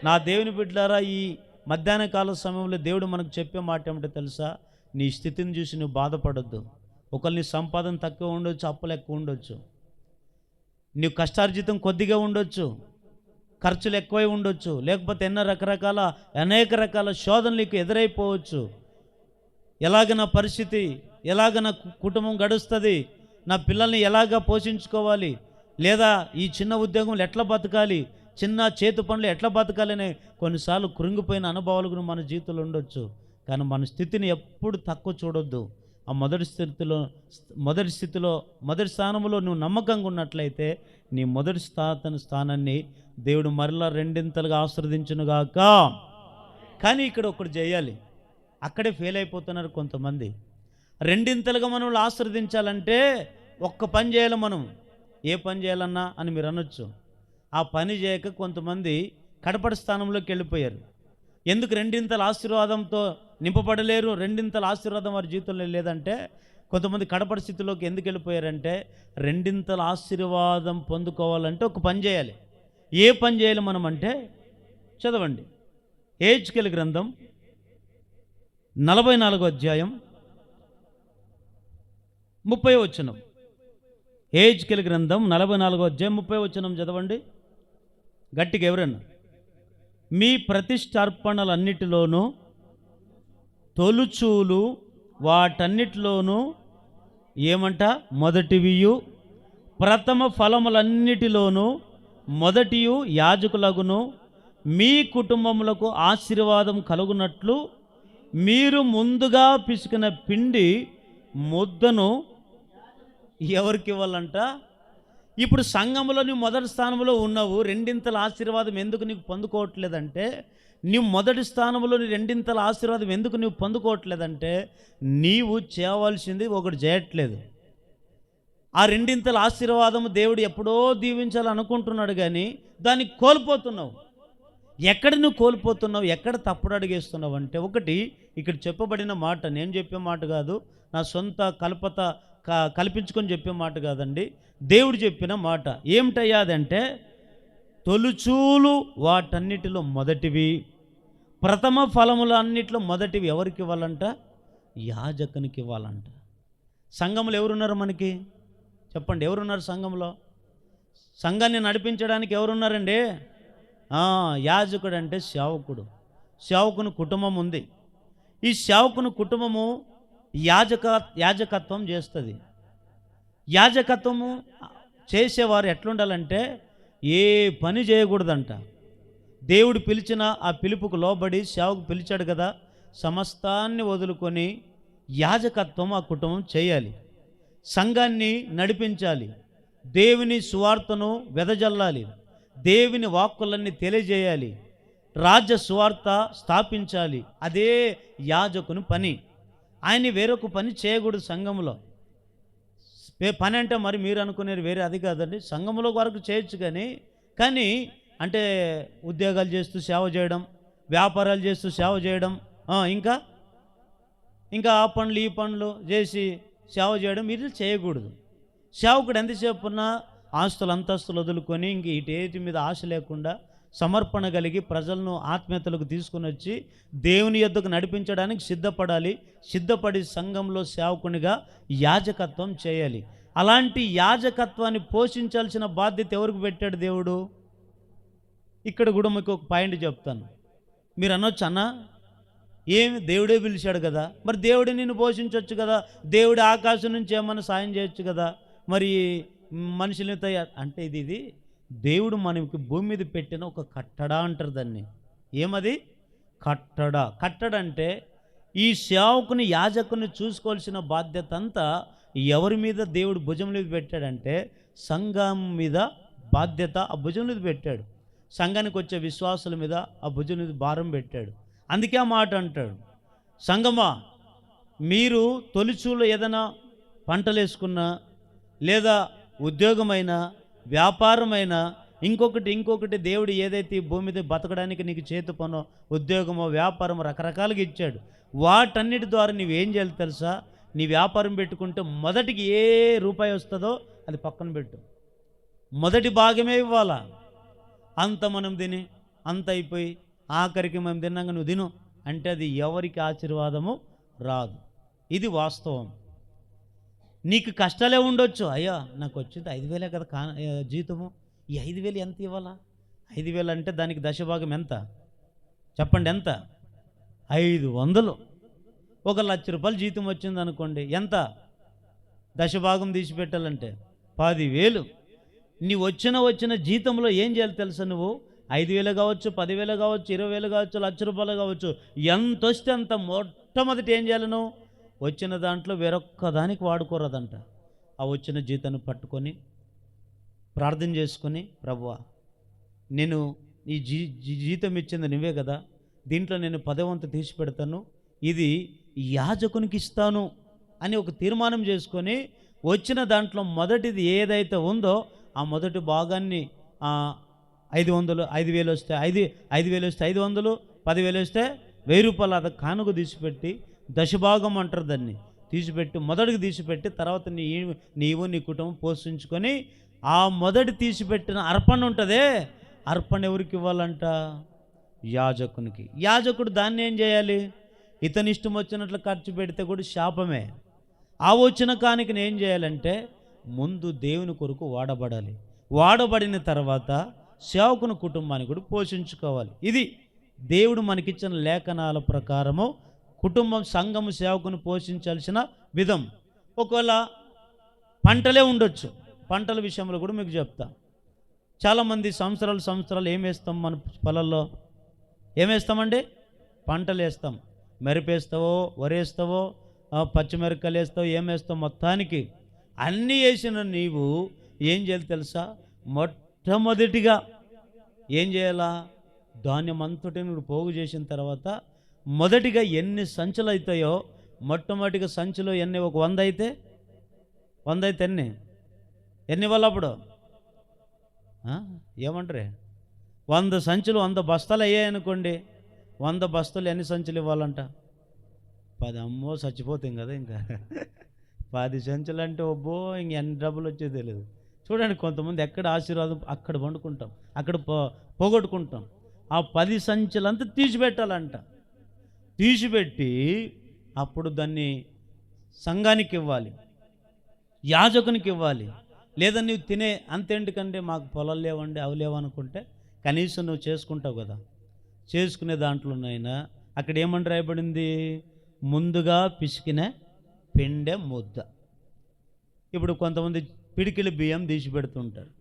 నా దేవుని బిడ్డలారా, ఈ మధ్యాహ్న కాల సమయంలో దేవుడు మనకు చెప్పే మాట ఏమిటో తెలుసా? నీ స్థితిని చూసి నువ్వు బాధపడొద్దు. ఒకరిని సంపాదన తక్కువ ఉండొచ్చు, అప్పులు ఎక్కువ ఉండొచ్చు, నీవు కష్టార్జితం కొద్దిగా ఉండొచ్చు, ఖర్చులు ఎక్కువై ఉండొచ్చు, లేకపోతే అనేక రకాల శోధనలు నీకు ఎదురైపోవచ్చు. ఎలాగ నా పరిస్థితి, ఎలాగ నా కుటుంబం గడుస్తుంది, నా పిల్లల్ని ఎలాగ పోషించుకోవాలి, లేదా ఈ చిన్న ఉద్యోగంలో ఎట్లా బతకాలి, చిన్న చేతి పనులు ఎట్లా బతకాలనే కొన్నిసార్లు కృంగిపోయిన అనుభవాలు కూడా మన జీవితంలో ఉండొచ్చు. కానీ మన స్థితిని ఎప్పుడు తక్కువ చూడొద్దు. ఆ మొదటి స్థానంలో నువ్వు నమ్మకంగా ఉన్నట్లయితే నీ మొదటి స్థానాన్ని దేవుడు మరలా రెండింతలుగా ఆశీర్వదించునుగాక. కానీ ఇక్కడ ఒకటి చేయాలి, అక్కడే ఫెయిల్ అయిపోతున్నారు కొంతమంది. రెండింతలుగా మనం ఆశీర్వదించాలంటే ఒక్క పని చేయాలి. మనం ఏ పని చేయాలన్నా అని మీరు అనొచ్చు. ఆ పని చేయక కొంతమంది కడపడి స్థానంలోకి వెళ్ళిపోయారు. ఎందుకు రెండింతల ఆశీర్వాదంతో నింపబడలేరు? రెండింతల ఆశీర్వాదం వారి జీవితంలో లేదంటే కొంతమంది కడపడి స్థితిలోకి ఎందుకు వెళ్ళిపోయారంటే, రెండింతల ఆశీర్వాదం పొందుకోవాలంటే ఒక పని చేయాలి. ఏ పని చేయాలి మనం అంటే, చదవండి హెజ్కేలు గ్రంథం 44వ అధ్యాయం 30వ వచనం. హెజ్కేలు గ్రంథం 44వ అధ్యాయం 30వ వచనం చదవండి గట్టిగా. ఎవరన్నా మీ ప్రతిష్టార్పణలన్నిటిలోనూ తొలుచూలు వాటన్నిటిలోనూ ఏమంట? మొదటివియు ప్రథమ ఫలములన్నిటిలోనూ మొదటియు యాజకులగును మీ కుటుంబములకు ఆశీర్వాదం కలుగునట్లు మీరు ముందుగా పిసికిన పిండి ముద్దను ఎవరికి ఇవ్వాలంట? ఇప్పుడు సంఘంలో నువ్వు మొదటి స్థానంలో ఉన్నావు, రెండింతల ఆశీర్వాదం ఎందుకు నీకు పొందుకోవట్లేదంటే, నువ్వు మొదటి స్థానంలో రెండింతల ఆశీర్వాదం ఎందుకు నువ్వు పొందుకోవట్లేదంటే, నీవు చేయవలసింది ఒకటి చేయట్లేదు. ఆ రెండింతల ఆశీర్వాదము దేవుడు ఎప్పుడో దీవించాలనుకుంటున్నాడు, కానీ దాన్ని కోల్పోతున్నావు. ఎక్కడ నువ్వు కోల్పోతున్నావు, ఎక్కడ తప్పుడు అడిగేస్తున్నావు అంటే, ఒకటి ఇక్కడ చెప్పబడిన మాట నేను చెప్పే మాట కాదు, నా సొంత కల్పించుకొని చెప్పే మాట కాదండి, దేవుడు చెప్పిన మాట. ఏమిటయ్యా అదంటే, తొలుచూలు వాటన్నిటిలో మొదటివి, ప్రథమ ఫలములు అన్నిటిలో మొదటివి ఎవరికి ఇవ్వాలంట? యాజకునికి ఇవ్వాలంట. సంఘంలో ఎవరున్నారు మనకి? చెప్పండి, ఎవరున్నారు సంఘంలో? సంఘాన్ని నడిపించడానికి ఎవరున్నారండి? యాజకుడు అంటే సేవకుడు. సేవకుని కుటుంబం ఉంది. ఈ సేవకుని కుటుంబము యాజకత్వం చేస్తుంది. యాజకత్వము చేసేవారు ఎట్లుండాలంటే, ఏ పని చేయకూడదంట. దేవుడు పిలిచిన ఆ పిలుపుకు లోబడి సేవకు పిలిచాడు కదా, సమస్తాన్ని వదులుకొని యాజకత్వం ఆ కుటుంబం చేయాలి. సంఘాన్ని నడిపించాలి, దేవుని సువార్తను వెదజల్లాలి, దేవుని వాక్కులన్నీ తెలియజేయాలి, రాజ్య సువార్త స్థాపించాలి. అదే యాజకుని పని. ఆయన వేరొక పని చేయకూడదు సంఘంలో. పని అంటే మరి మీరు అనుకునేది వేరే అది కాదండి. సంఘంలో వరకు చేయొచ్చు, కానీ అంటే ఉద్యోగాలు చేస్తూ సేవ చేయడం, వ్యాపారాలు చేస్తూ సేవ చేయడం, ఇంకా ఆ పనులు ఈ పనులు చేసి సేవ చేయడం ఇది చేయకూడదు. సేవకుడు ఎంతసేపు ఉన్నా ఆస్తులు అంతస్తులు వదులుకొని ఇంక ఇటేటి మీద ఆశ లేకుండా సమర్పణ కలిగి ప్రజలను ఆత్మీయతలకు తీసుకుని వచ్చి దేవుని యొద్దకు నడిపించడానికి సిద్ధపడాలి. సిద్ధపడి సంఘంలో సేవకునిగా యాజకత్వం చేయాలి. అలాంటి యాజకత్వాన్ని పోషించాల్సిన బాధ్యత ఎవరికి పెట్టాడు దేవుడు? ఇక్కడ కూడా మీకు ఒక పాయింట్ చెప్తాను. మీరు అనొచ్చు, అన్న ఏమి దేవుడే పిలిచాడు కదా, మరి దేవుడు నిన్ను పోషించవచ్చు కదా, దేవుడు ఆకాశం నుంచి ఏమన్నా సాయం చేయొచ్చు కదా, మరి మనుషుల్ని అంటే ఇది దేవుడు మనకి భూమి మీద పెట్టిన ఒక కట్టడ అంటారు దాన్ని. ఏమది? కట్టడ అంటే ఈ సేవకుని యాజకుని చూసుకోవాల్సిన బాధ్యత అంతా ఎవరి మీద దేవుడు భుజం మీద పెట్టాడంటే, సంఘం మీద బాధ్యత ఆ భుజం మీద పెట్టాడు. సంఘానికి వచ్చే విశ్వాసుల మీద ఆ భుజం మీద భారం పెట్టాడు. అందుకే ఆ మాట అంటాడు, సంగమా మీరు తొలిచూలు ఏదైనా పంటలు వేసుకున్నా, లేదా ఉద్యోగమైనా వ్యాపారమైనా ఇంకొకటి దేవుడు ఏదైతే ఈ భూమి మీద బతకడానికి నీకు చేతి పనో ఉద్యోగమో వ్యాపారమో రకరకాలుగా ఇచ్చాడు. వాటన్నిటి ద్వారా నువ్వేం చేయాలి తెలుసా? నీ వ్యాపారం పెట్టుకుంటే మొదటికి ఏ రూపాయి వస్తుందో అది పక్కన పెట్టు, మొదటి భాగమే ఇవ్వాలా. అంత మనం తిని అంత అయిపోయి ఆఖరికి మేము తిన్నాక నువ్వు తిను అంటే అది ఎవరికి ఆశీర్వాదము రాదు. ఇది వాస్తవం. నీకు కష్టాలే ఉండొచ్చు, అయ్యా నాకు వచ్చింది 5,000 కదా జీతము, ఈ 5,000 ఎంత ఇవ్వాలా? 5,000 అంటే దానికి దశభాగం ఎంత చెప్పండి? ఎంత? 500. 1,00,000 రూపాయలు జీతం వచ్చింది అనుకోండి, ఎంత దశభాగం తీసిపెట్టాలంటే 10,000. నీ వచ్చిన జీతంలో ఏం చేయాలి తెలుసా? నువ్వు 5,000 కావచ్చు, 10,000 కావచ్చు, 20,000 కావచ్చు, 1,00,000 రూపాయలు కావచ్చు, ఎంత వస్తే అంత మొట్టమొదటి ఏం చేయాలి? నువ్వు వచ్చిన దాంట్లో వేరొక్క దానికి వాడుకోరదంట. ఆ వచ్చిన జీతాన్ని పట్టుకొని ప్రార్థన చేసుకొని, ప్రభువా నేను ఈ జీతం ఇచ్చింది నువ్వే కదా, దీంట్లో నేను 10వ వంతు తీసి పెడతాను, ఇది యాజకునికి ఇస్తాను అని ఒక తీర్మానం చేసుకొని వచ్చిన దాంట్లో మొదటిది ఏదైతే ఉందో ఆ మొదటి భాగాన్ని 500, 5,000 వస్తే 5,000 వస్తే 500, 10,000 వస్తే 1,000 రూపాయలు అది కానుక తీసిపెట్టి, దశభాగం అంటారు దాన్ని, తీసిపెట్టి మొదటికి తీసిపెట్టి తర్వాత నీవు నీ కుటుంబం పోషించుకొని ఆ మొదటి తీసిపెట్టిన అర్పణ ఉంటుందే, అర్పణ ఎవరికి ఇవ్వాలంట? యాజకునికి. యాజకుడు దాన్ని ఏం చేయాలి? ఇతని ఇష్టం వచ్చినట్లు ఖర్చు పెడితే కూడా శాపమే. ఆ వచ్చిన కానికని ఏం చేయాలంటే ముందు దేవుని కొరకు వాడబడాలి. వాడబడిన తర్వాత సేవకుని కుటుంబాన్ని కూడా పోషించుకోవాలి. ఇది దేవుడు మనకిచ్చిన లేఖనాల ప్రకారము కుటుంబం సంఘము సేవకుని పోషించాల్సిన విధం. ఒకవేళ పంటలే ఉండొచ్చు, పంటల విషయంలో కూడా మీకు చెప్తా. చాలామంది సంవత్సరాలు ఏం వేస్తాం? మన పొలాల్లో ఏం వేస్తామండి? పంటలు వేస్తాం. మిరపేస్తావో, వరేస్తావో, పచ్చిమిరపకాయలు వేస్తావో, ఏం వేస్తావు, మొత్తానికి అన్నీ వేసిన నీవు ఏం చేయాలి తెలుసా? మొట్టమొదటిగా ఏం చేయాలా? ధాన్యం అంతటిని నువ్వు పోగు చేసిన తర్వాత మొదటిగా ఎన్ని సంచులు అవుతాయో, మొట్టమొదటిగా సంచులో ఎన్ని, ఒక 100 అయితే 100 అయితే ఎన్ని ఇవ్వాలి అప్పుడు? ఏమంటారే? 100 సంచులు 100 బస్తాలు అయ్యాయనుకోండి, 100 బస్తాలు ఎన్ని సంచులు ఇవ్వాలంట? 10 అమ్మో చచ్చిపోతాం కదా ఇంకా 10 సంచులు అంటే ఒబ్బో ఇంక ఎన్ని డబ్బులు వచ్చేది తెలియదు. చూడండి, కొంతమంది ఎక్కడ ఆశీర్వాదం అక్కడ వండుకుంటాం, అక్కడ పోగొట్టుకుంటాం. ఆ 10 సంచులంతా తీసిపెట్టాలంట. తీసిపెట్టి అప్పుడు దాన్ని సంఘానికి ఇవ్వాలి, యాజకునికి ఇవ్వాలి. లేదా నువ్వు తినే అంతేందుకంటే మాకు పొలాలు లేవండి అవి లేవనుకుంటే కనీసం నువ్వు చేసుకుంటావు కదా, చేసుకునే దాంట్లోనైనా అక్కడ ఏమని రాయబడింది? ముందుగా పిసికిన పిండె ముద్ద. ఇప్పుడు కొంతమంది పిడికిలి బియ్యం తీసి పెడుతుంటారు,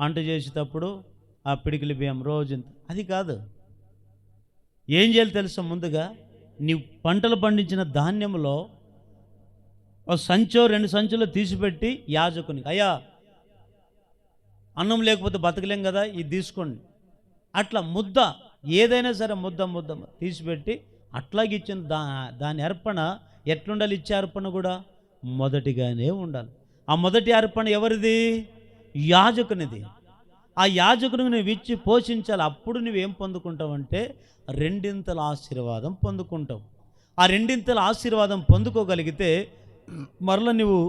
వంట చేసేటప్పుడు ఆ పిడికిలి బియ్యం రోజు అది కాదు. ఏం చేయాలి తెలుసా? ముందుగా నీ పంటలు పండించిన ధాన్యంలో ఒక సంచో 2 సంచులు తీసిపెట్టి యాజకునికి, అయ్యా అన్నం లేకపోతే బతకలేం కదా, ఇది తీసుకోండి. అట్లా ముద్ద ఏదైనా సరే ముద్ద తీసిపెట్టి అట్లాగే ఇచ్చిన దాని అర్పణ ఎట్లుండాలి? ఇచ్చే అర్పణ కూడా మొదటిగానే ఉండాలి. ఆ మొదటి అర్పణ ఎవరిది? యాజకునిది. ఆ యాజకునికి నువ్వు ఇచ్చి పోషించాలి. అప్పుడు నువ్వేం పొందుకుంటావంటే 2 ఆశీర్వాదం పొందుకుంటావు. ఆ 2 ఆశీర్వాదం పొందుకోగలిగితే మరలా నువ్వు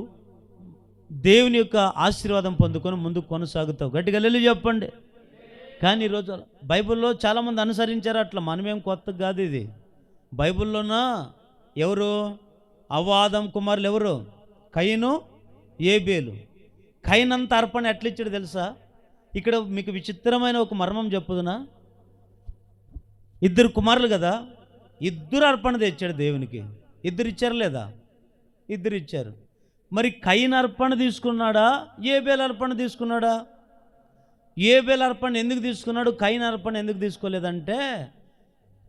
దేవుని యొక్క ఆశీర్వాదం పొందుకొని ముందుకు కొనసాగుతావు. గట్టిగా హల్లెలూయా చెప్పండి. కానీ ఈరోజు బైబిల్లో చాలామంది అనుసరించారు అట్లా. మనమేం కొత్త కాదు ఇది. బైబిల్లోన ఎవరు? అవ్వాదం కుమారులు ఎవరు? కయీను, ఏబేలు. కయీనంత అర్పణ ఎట్లా ఇచ్చాడు తెలుసా? ఇక్కడ మీకు విచిత్రమైన ఒక మర్మం చెప్పుదునా? 2 కుమారులు కదా, 2 అర్పణ తెచ్చాడు దేవునికి. 2 ఇచ్చారు లేదా? 2 ఇచ్చారు. మరి కయీను అర్పణ తీసుకున్నాడా, ఏబేలు అర్పణ తీసుకున్నాడా? ఏబేలు అర్పణ ఎందుకు తీసుకున్నాడు, కయీను అర్పణ ఎందుకు తీసుకోలేదంటే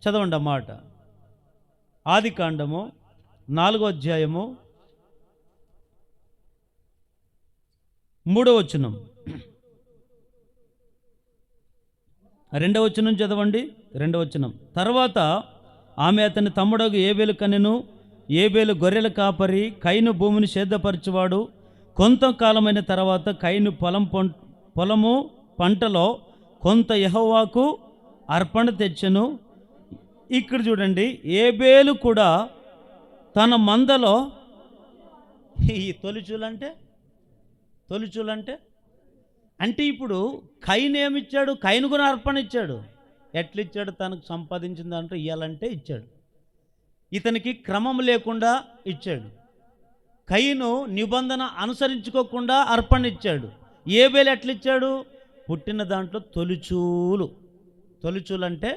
చదవండి అన్నమాట. ఆదికాండము 4వ అధ్యాయము 3వ వచనం, 2వ వచనం చదవండి. 2వ వచనం, తర్వాత ఆమె అతని తమ్ముడగు ఏబేలు కనెను. ఏబేలు గొర్రెల కాపరి, కయీను భూమిని సేద్యపరచువాడు. కొంతకాలమైన తర్వాత కయీను పొలము పంటలో కొంత యెహోవాకు అర్పణ తెచ్చెను. ఇక్కడ చూడండి, ఏబేలు కూడా తన మందలో ఈ తొలిచూలంటే అంటే ఇప్పుడు కయీను ఏమిచ్చాడు? కయీను కూడా అర్పణ ఇచ్చాడు. ఎట్లిచ్చాడు? తనకు సంపాదించిన దాంట్లో ఇవ్వాలంటే ఇచ్చాడు. ఇతనికి క్రమం లేకుండా ఇచ్చాడు. కయీను నిబంధన అనుసరించుకోకుండా అర్పణ ఇచ్చాడు. ఏబేలు ఎట్లిచ్చాడు? పుట్టిన దాంట్లో తొలిచూలు అంటే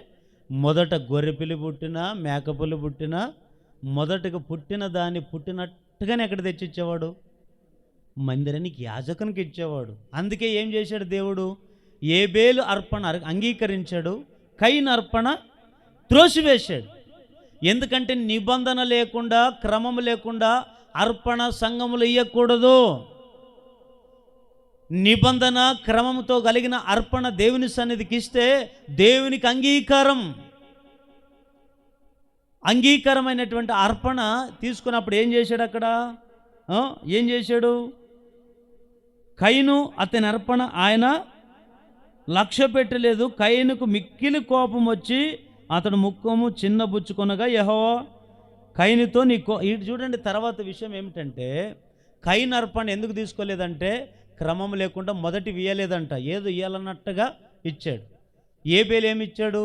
మొదట గొర్రెపిల్లి పుట్టినా మేకపిల్లి పుట్టినా మొదటగా పుట్టిన దాన్ని పుట్టినట్టుగానే ఎక్కడ తెచ్చిచ్చేవాడు? మందిరానికి, యాజకునికి ఇచ్చేవాడు. అందుకే ఏం చేశాడు దేవుడు? ఏబేలు అర్పణ అంగీకరించాడు, కయీను అర్పణ త్రోసివేశాడు. ఎందుకంటే నిబంధన లేకుండా, క్రమం లేకుండా అర్పణ సంఘములు ఇయ్యకూడదు. నిబంధన క్రమంతో కలిగిన అర్పణ దేవుని సన్నిధికి ఇస్తే దేవునికి అంగీకారమైనటువంటి అర్పణ తీసుకున్నప్పుడు ఏం చేశాడు? అక్కడ ఏం చేశాడు? కయీను అతని అర్పణ ఆయన లక్ష్య పెట్టలేదు. కయీనుకు మిక్కిలి కోపం వచ్చి అతడు ముఖము చిన్నబుచ్చుకొనగా యెహోవా కయీనుతో ఇటు చూడండి. తర్వాత విషయం ఏమిటంటే కయీను అర్పణ ఎందుకు తీసుకోలేదంటే క్రమం లేకుండా మొదటి ఇయ్యలేదంట, ఏదో ఇయ్యాలన్నట్టుగా ఇచ్చాడు. ఏబేలు ఏమిచ్చాడు?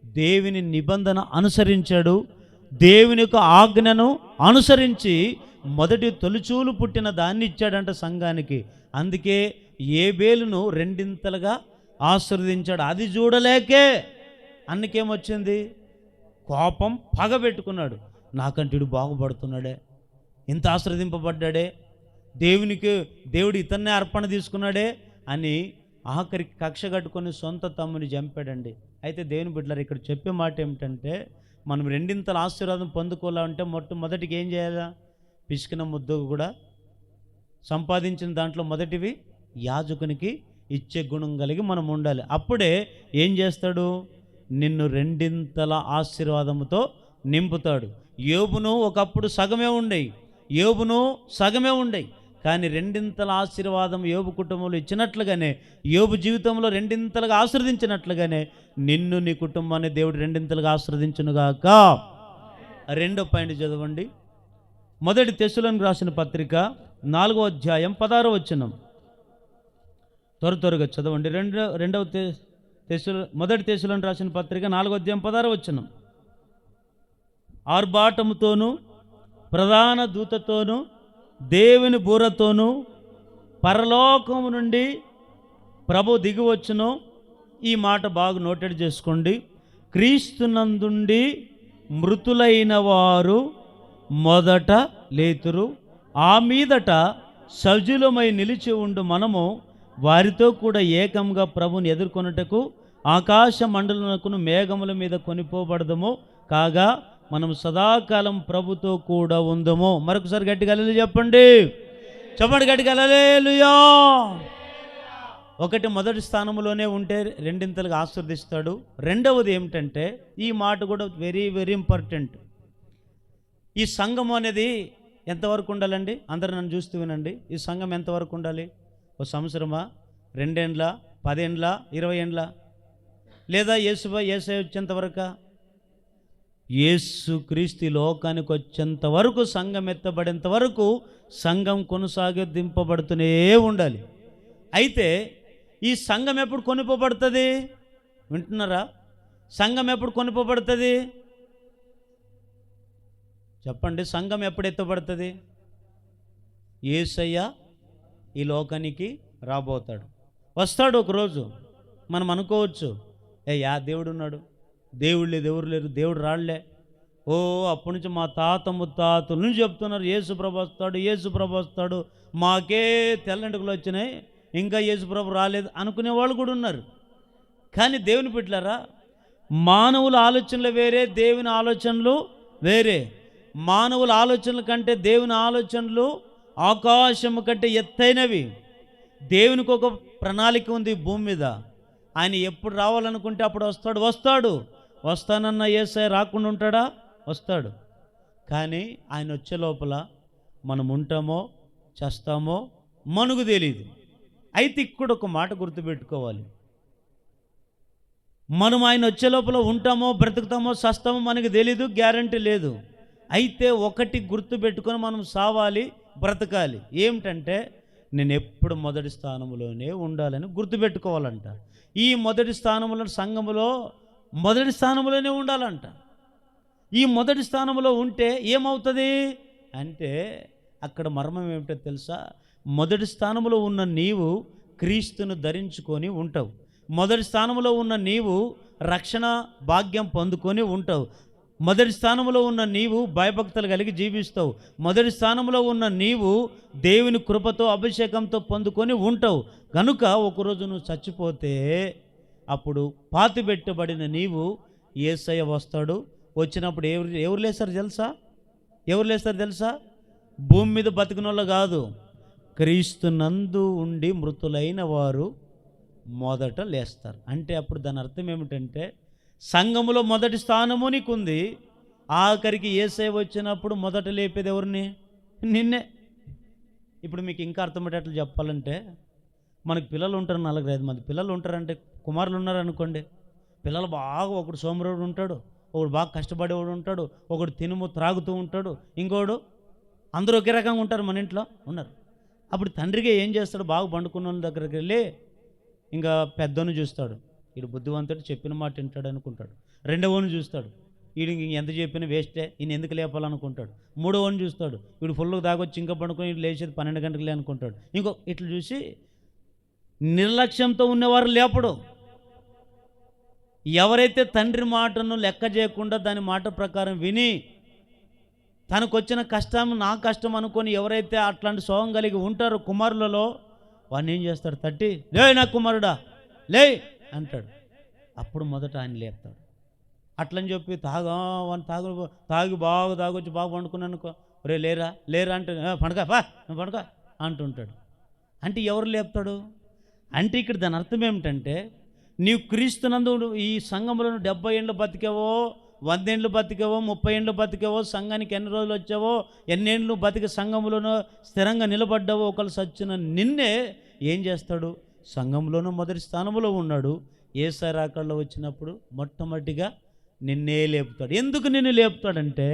దేవుని నిబంధన అనుసరించాడు. దేవుని యొక్క ఆజ్ఞను అనుసరించి మొదటి తొలిచూలు పుట్టిన దాన్ని ఇచ్చాడంట సంఘానికి. అందుకే ఏబేలును 2 ఆశీర్వదించాడు. అది చూడలేకే అన్నకేమొచ్చింది? కోపం, పగ పెట్టుకున్నాడు. నాకంటే బాగుపడుతున్నాడే, ఇంత ఆశీర్వదింపబడ్డాడే, దేవుడు ఇతన్నే అర్పణ తీసుకున్నాడే అని ఆఖరికి కక్ష కట్టుకొని సొంత తమ్ముని చంపాడండి. అయితే దేవుని బిడ్డలారా, ఇక్కడ చెప్పే మాట ఏమిటంటే మనం 2 ఆశీర్వాదం పొందుకోవాలంటే మొట్టమొదటికి ఏం చేయాలా? పిసికిన ముద్ద కూడా సంపాదించిన దాంట్లో మొదటివి యాజకునికి ఇచ్చే గుణం కలిగి మనం ఉండాలి. అప్పుడే ఏం చేస్తాడు? నిన్ను 2 ఆశీర్వాదముతో నింపుతాడు. యోబును ఒకప్పుడు సగమే ఉండేవి, కానీ 2 ఆశీర్వాదం యోబు కుటుంబంలో ఇచ్చినట్లుగానే, యోబు జీవితంలో 2 ఆశీర్వదించినట్లుగానే నిన్ను, నీ కుటుంబాన్ని దేవుడు 2 ఆశీర్వదించునుగాక. రెండో పాయింట్ చదవండి. మొదటి తెస్సలోనికి రాసిన పత్రిక 4వ అధ్యాయం 16వ వచనం. త్వరగా చదవండి. మొదటి తెస్సలోనికి రాసిన పత్రిక 4వ అధ్యాయం 16వ వచనం. ఆర్భాటముతోనూ ప్రధాన దూతతోనూ దేవుని బూరతోనూ పరలోకము నుండి ప్రభు దిగివచ్చును. ఈ మాట బాగా నోటెడ్ చేసుకోండి. క్రీస్తునందుండి మృతులైన వారు మొదట లేతురు, ఆ మీదట సజీలమై నిలిచి ఉండు మనము వారితో కూడా ఏకంగా ప్రభుని ఎదుర్కొనుటకు ఆకాశ మండలమునకును మేఘముల మీద కొనిపోబడదము. కాగా మనం సదాకాలం ప్రభుతో కూడా ఉందము. మరొకసారి గట్టిగా హల్లెలూయా చెప్పండి. గట్టిగా హల్లెలూయా. ఒకటి, మొదటి స్థానంలోనే ఉంటే రెండింతలుగా ఆశీర్వదిస్తాడు. రెండవది ఏమిటంటే, ఈ మాట కూడా వెరీ వెరీ ఇంపార్టెంట్. ఈ సంఘం అనేది ఎంతవరకు ఉండాలండి? అందరూ నన్ను చూస్తూ వినండి. ఈ సంఘం ఎంతవరకు ఉండాలి? ఓ సంవత్సరమా, 2 ఏండ్ల, 10 ఏండ్ల, 20 ఏండ్ల, లేదా యేసయ్య వచ్చేంతవరక? యేసు క్రీస్తు లోకానికి వచ్చేంత వరకు, సంఘం ఎత్తబడేంత వరకు సంఘం కొనసాగింపబడుతూనే ఉండాలి. అయితే ఈ సంఘం ఎప్పుడు కొనిపోబడుతుంది? వింటున్నారా? సంఘం ఎప్పుడు కొనిపోబడుతుంది చెప్పండి. సంఘం ఎప్పుడు ఎత్తబడుతుంది? యేసయ్య ఈ లోకానికి రాబోతాడు, వస్తాడు ఒకరోజు. మనం అనుకోవచ్చు, దేవుడు ఉన్నాడు, దేవుడు లేదు, ఎవరు లేరు, దేవుడు రాళ్లే. అప్పటి నుంచి మా తాత ముత్తాతల నుంచి చెప్తున్నారు యేసుప్రభు వస్తాడు, యేసుప్రభు వస్తాడు, మాకే తెల్లంటుకలు వచ్చినాయి, ఇంకా యేసుప్రభు రాలేదు అనుకునే వాళ్ళు కూడా ఉన్నారు. కానీ దేవుని బిడ్డలారా, మానవుల ఆలోచనలు వేరే, దేవుని ఆలోచనలు వేరే. మానవుల ఆలోచనల కంటే దేవుని ఆలోచనలు ఆకాశము కంటే ఎత్తైనవి. దేవునికి ఒక ప్రణాళిక ఉంది భూమి మీద. ఆయన ఎప్పుడు రావాలనుకుంటే అప్పుడు వస్తాడు. వస్తానన్న యేసయ్య రాకుండా ఉంటాడా? వస్తాడు. కానీ ఆయన వచ్చే లోపల మనం ఉంటామో చేస్తామో మనకు తెలియదు. అయితే ఇక్కడ ఒక మాట గుర్తుపెట్టుకోవాలి. మనం ఆయన వచ్చే లోపల ఉంటామో బ్రతుకుతామో చస్తామో మనకు తెలీదు, గ్యారంటీ లేదు. అయితే ఒకటి గుర్తుపెట్టుకొని మనం సావాలి, బ్రతకాలి. ఏమిటంటే, నేను ఎప్పుడు మొదటి స్థానంలోనే ఉండాలని గుర్తుపెట్టుకోవాలంట. ఈ మొదటి స్థానంలో, సంఘములో మొదటి స్థానంలోనే ఉండాలంట. ఈ మొదటి స్థానంలో ఉంటే ఏమవుతుంది అంటే, అక్కడ మర్మం ఏమిటో తెలుసా? మొదటి స్థానంలో ఉన్న నీవు క్రీస్తును ధరించుకొని ఉంటావు. మొదటి స్థానంలో ఉన్న నీవు రక్షణ భాగ్యం పొందుకొని ఉంటావు. మొదటి స్థానంలో ఉన్న నీవు భయభక్తులు కలిగి జీవిస్తావు. మొదటి స్థానంలో ఉన్న నీవు దేవుని కృపతో అభిషేకంతో పొందుకొని ఉంటావు. కనుక ఒకరోజు నువ్వు చచ్చిపోతే అప్పుడు పాతిపెట్టబడిన నీవు యేసయ్య వస్తాడు. వచ్చినప్పుడు ఎవరు లేస్తారు తెలుసా? భూమి మీద బతికినోళ్ళు కాదు, క్రీస్తునందు ఉండి మృతులైన వారు మొదట లేస్తారు. అంటే అప్పుడు దాని అర్థం ఏమిటంటే, సంఘములో మొదటి స్థానము నీకుంది. ఆఖరికి యేసయ్య వచ్చినప్పుడు మొదట లేపేది ఎవరిని? నిన్నే. ఇప్పుడు మీకు ఇంకా అర్థమయ్యేటట్లు చెప్పాలంటే, మనకు పిల్లలు ఉంటారు, 4-5 మంది పిల్లలు ఉంటారంటే, కుమారులు ఉన్నారనుకోండి. పిల్లలు బాగా, ఒకడు సోమరుడు ఉంటాడు, ఒకడు బాగా కష్టపడేవాడు ఉంటాడు, ఒకడు తినుము త్రాగుతూ ఉంటాడు, ఇంకోడు, అందరూ ఒకే రకంగా ఉంటారు, మన ఇంట్లో ఉన్నారు. అప్పుడు తండ్రిగా ఏం చేస్తాడు? బాగా పండుకున్న వాళ్ళ దగ్గరికి వెళ్ళి ఇంకా పెద్దోని చూస్తాడు, వీడు బుద్ధివంతుడు, చెప్పిన మాట వింటాడు అనుకుంటాడు. రెండవని చూస్తాడు, వీడు ఎంత చెప్పినా వేస్టే, ఈయన ఎందుకు లేపాలనుకుంటాడు. మూడవని చూస్తాడు, వీడు ఫుల్గా దాగొచ్చి ఇంకా పండుకొని వీడు లేచేది 12 గంటలే అనుకుంటాడు. ఇట్లా చూసి నిర్లక్ష్యంతో ఉన్నవారు లేపడు. ఎవరైతే తండ్రి మాటను లెక్క చేయకుండా దాని మాట ప్రకారం విని తనకొచ్చిన కష్టం నా కష్టం అనుకొని ఎవరైతే అట్లాంటి సోహం కలిగి ఉంటారో కుమారులలో, వాడిని ఏం చేస్తాడు? తట్టి, లే నా కుమారుడా లే అంటాడు. అప్పుడు మొదట ఆయన లేపుతాడు. అట్లని చెప్పి తాగి బాగా తాగొచ్చి బాగా పండుకున్నానుకో, రే లేరా అంటే పండుగ అంటుంటాడు. అంటే ఎవరు లేపుతాడు? అంటే ఇక్కడ దాని అర్థం ఏమిటంటే, నీవు క్రీస్తునందు ఈ సంఘంలో 70 ఏళ్ళు బతికావో, 100 ఏళ్ళు బతికావో, 30 ఏళ్ళు బతికావో, సంఘానికి ఎన్ని రోజులు వచ్చావో, ఎన్నేళ్ళు బతికి సంఘంలోనో స్థిరంగా నిలబడ్డావో, ఒకళ్ళు సచ్చిన నిన్నే ఏం చేస్తాడు? సంఘంలోనూ మొదటి స్థానంలో ఉన్నాడు. యేసయ్య రాకడలో వచ్చినప్పుడు మొట్టమొదటిగా నిన్నే లేపుతాడు. ఎందుకు నిన్ను లేపుతాడంటే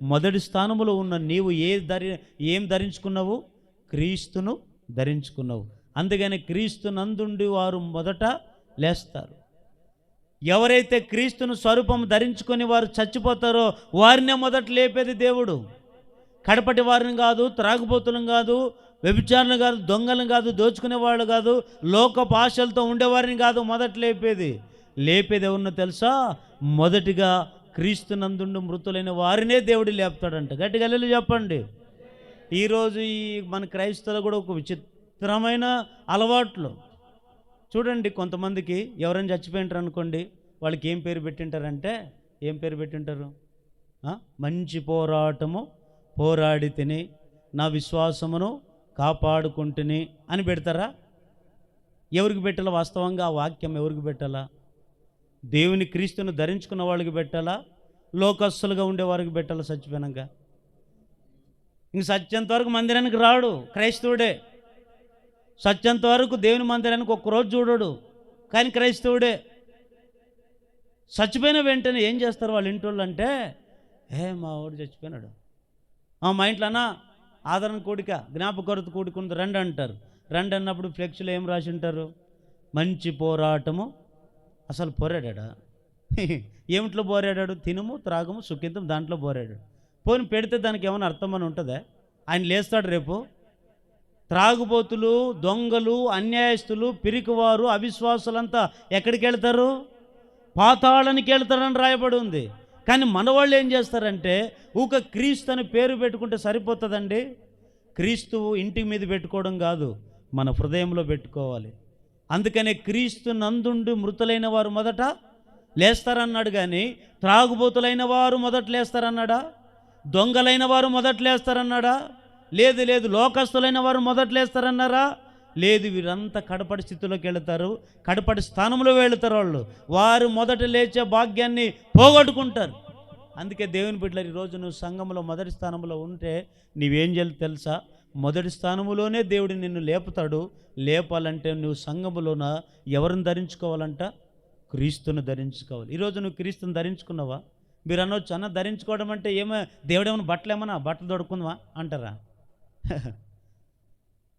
మొదటి స్థానంలో ఉన్న నీవు ఏం ధరించుకున్నావు? క్రీస్తును ధరించుకున్నావు. అందుకని క్రీస్తు నందుండి వారు మొదట లేస్తారు. ఎవరైతే క్రీస్తును స్వరూపం ధరించుకొని వారు చచ్చిపోతారో వారినే మొదట లేపేది దేవుడు. కడపటి వారిని కాదు, త్రాగుబోతులను కాదు, వ్యభిచారులు కాదు, దొంగలను కాదు, దోచుకునేవాళ్ళు కాదు, లోకపు ఆశలతో ఉండేవారిని కాదు మొదట లేపేది. ఎవరినో తెలుసా? మొదటిగా క్రీస్తు నందుండి మృతులైన వారినే దేవుడు లేపుతాడంట. గట్టిగా హల్లెలూయా చెప్పండి. ఈరోజు మన క్రైస్తవులు కూడా ఒక విచిత్రమైన అలవాట్లు చూడండి. కొంతమందికి ఎవరైనా చచ్చిపోయింటారు అనుకోండి, వాళ్ళకి ఏం పేరు పెట్టింటారంటే, ఏం పేరు పెట్టింటారు? మంచి పోరాటము పోరాడి తిని నా విశ్వాసమును కాపాడుకుంటుని అని పెడతారా? ఎవరికి పెట్టాలా? వాస్తవంగా ఆ వాక్యం ఎవరికి పెట్టాలా? దేవుని క్రీస్తును ధరించుకున్న వాళ్ళకి పెట్టాలా? లోకస్తులుగా ఉండేవారికి పెట్టాలా? చచ్చిపోయినాక ఇంక సత్యంత వరకు మందిరానికి రాడు క్రైస్తవుడే. సత్యంత వరకు దేవుని మందిరానికి ఒక్కరోజు చూడడు, కానీ క్రైస్తవుడే. చచ్చిపోయిన వెంటనే ఏం చేస్తారు వాళ్ళ ఇంటోళ్ళు అంటే, మా వాడు చచ్చిపోయినాడు, మా ఇంట్లోనా ఆదరణ కూడిక, జ్ఞాపకర్త కూడుకుంది రండి అంటారు. రండి అన్నప్పుడు ఫ్లెక్స్లో ఏం రాసి ఉంటారు? మంచి పోరాటము. అసలు పోరాడా? ఏమిట్లో పోరాడాడు? తినుము త్రాగము సుఖింతం దాంట్లో పోరాడాడు. పోని పెడితే దానికి ఏమైనా అర్థం అని ఉంటుందా? ఆయన లేస్తాడు రేపు. త్రాగుబోతులు, దొంగలు, అన్యాయస్తులు, పిరికివారు, అవిశ్వాసులంతా ఎక్కడికి వెళ్తారు? పాతాళానికి వెళ్తారని రాయబడి ఉంది. కానీ మనవాళ్ళు ఏం చేస్తారంటే, క్రీస్తు అని పేరు పెట్టుకుంటే సరిపోతుందండి. క్రీస్తు ఇంటి మీద పెట్టుకోవడం కాదు, మన హృదయంలో పెట్టుకోవాలి. అందుకనే క్రీస్తు నందుండి మృతులైన వారు మొదట లేస్తారన్నాడు. కానీ త్రాగుబోతులైన వారు మొదట లేస్తారన్నాడా? దొంగలైన వారు మొదట లేస్తారన్నాడా? లేదు. లోకస్తులైన వారు మొదట లేస్తారన్నారా? లేదు. వీరంతా కడపడి స్థితిలోకి వెళతారు, కడపడి స్థానంలో వెళతారు. వారు మొదట లేచే భాగ్యాన్ని పోగొట్టుకుంటారు. అందుకే దేవుని బిడ్డలారా, ఈరోజు నువ్వు సంఘంలో మొదటి స్థానంలో ఉంటే నీవేం చేయాలి తెలుసా? మొదటి స్థానంలోనే దేవుడు నిన్ను లేపుతాడు. లేపాలంటే నువ్వు సంఘములోన ఎవరిని ధరించుకోవాలంట? క్రీస్తును ధరించుకోవాలి. ఈరోజు నువ్వు క్రీస్తుని ధరించుకున్నావా? మీరు అనొచ్చు, అన్న ధరించుకోవడం అంటే దేవుడేమన్నా బట్టలు దొడుకుందామా అంటారా?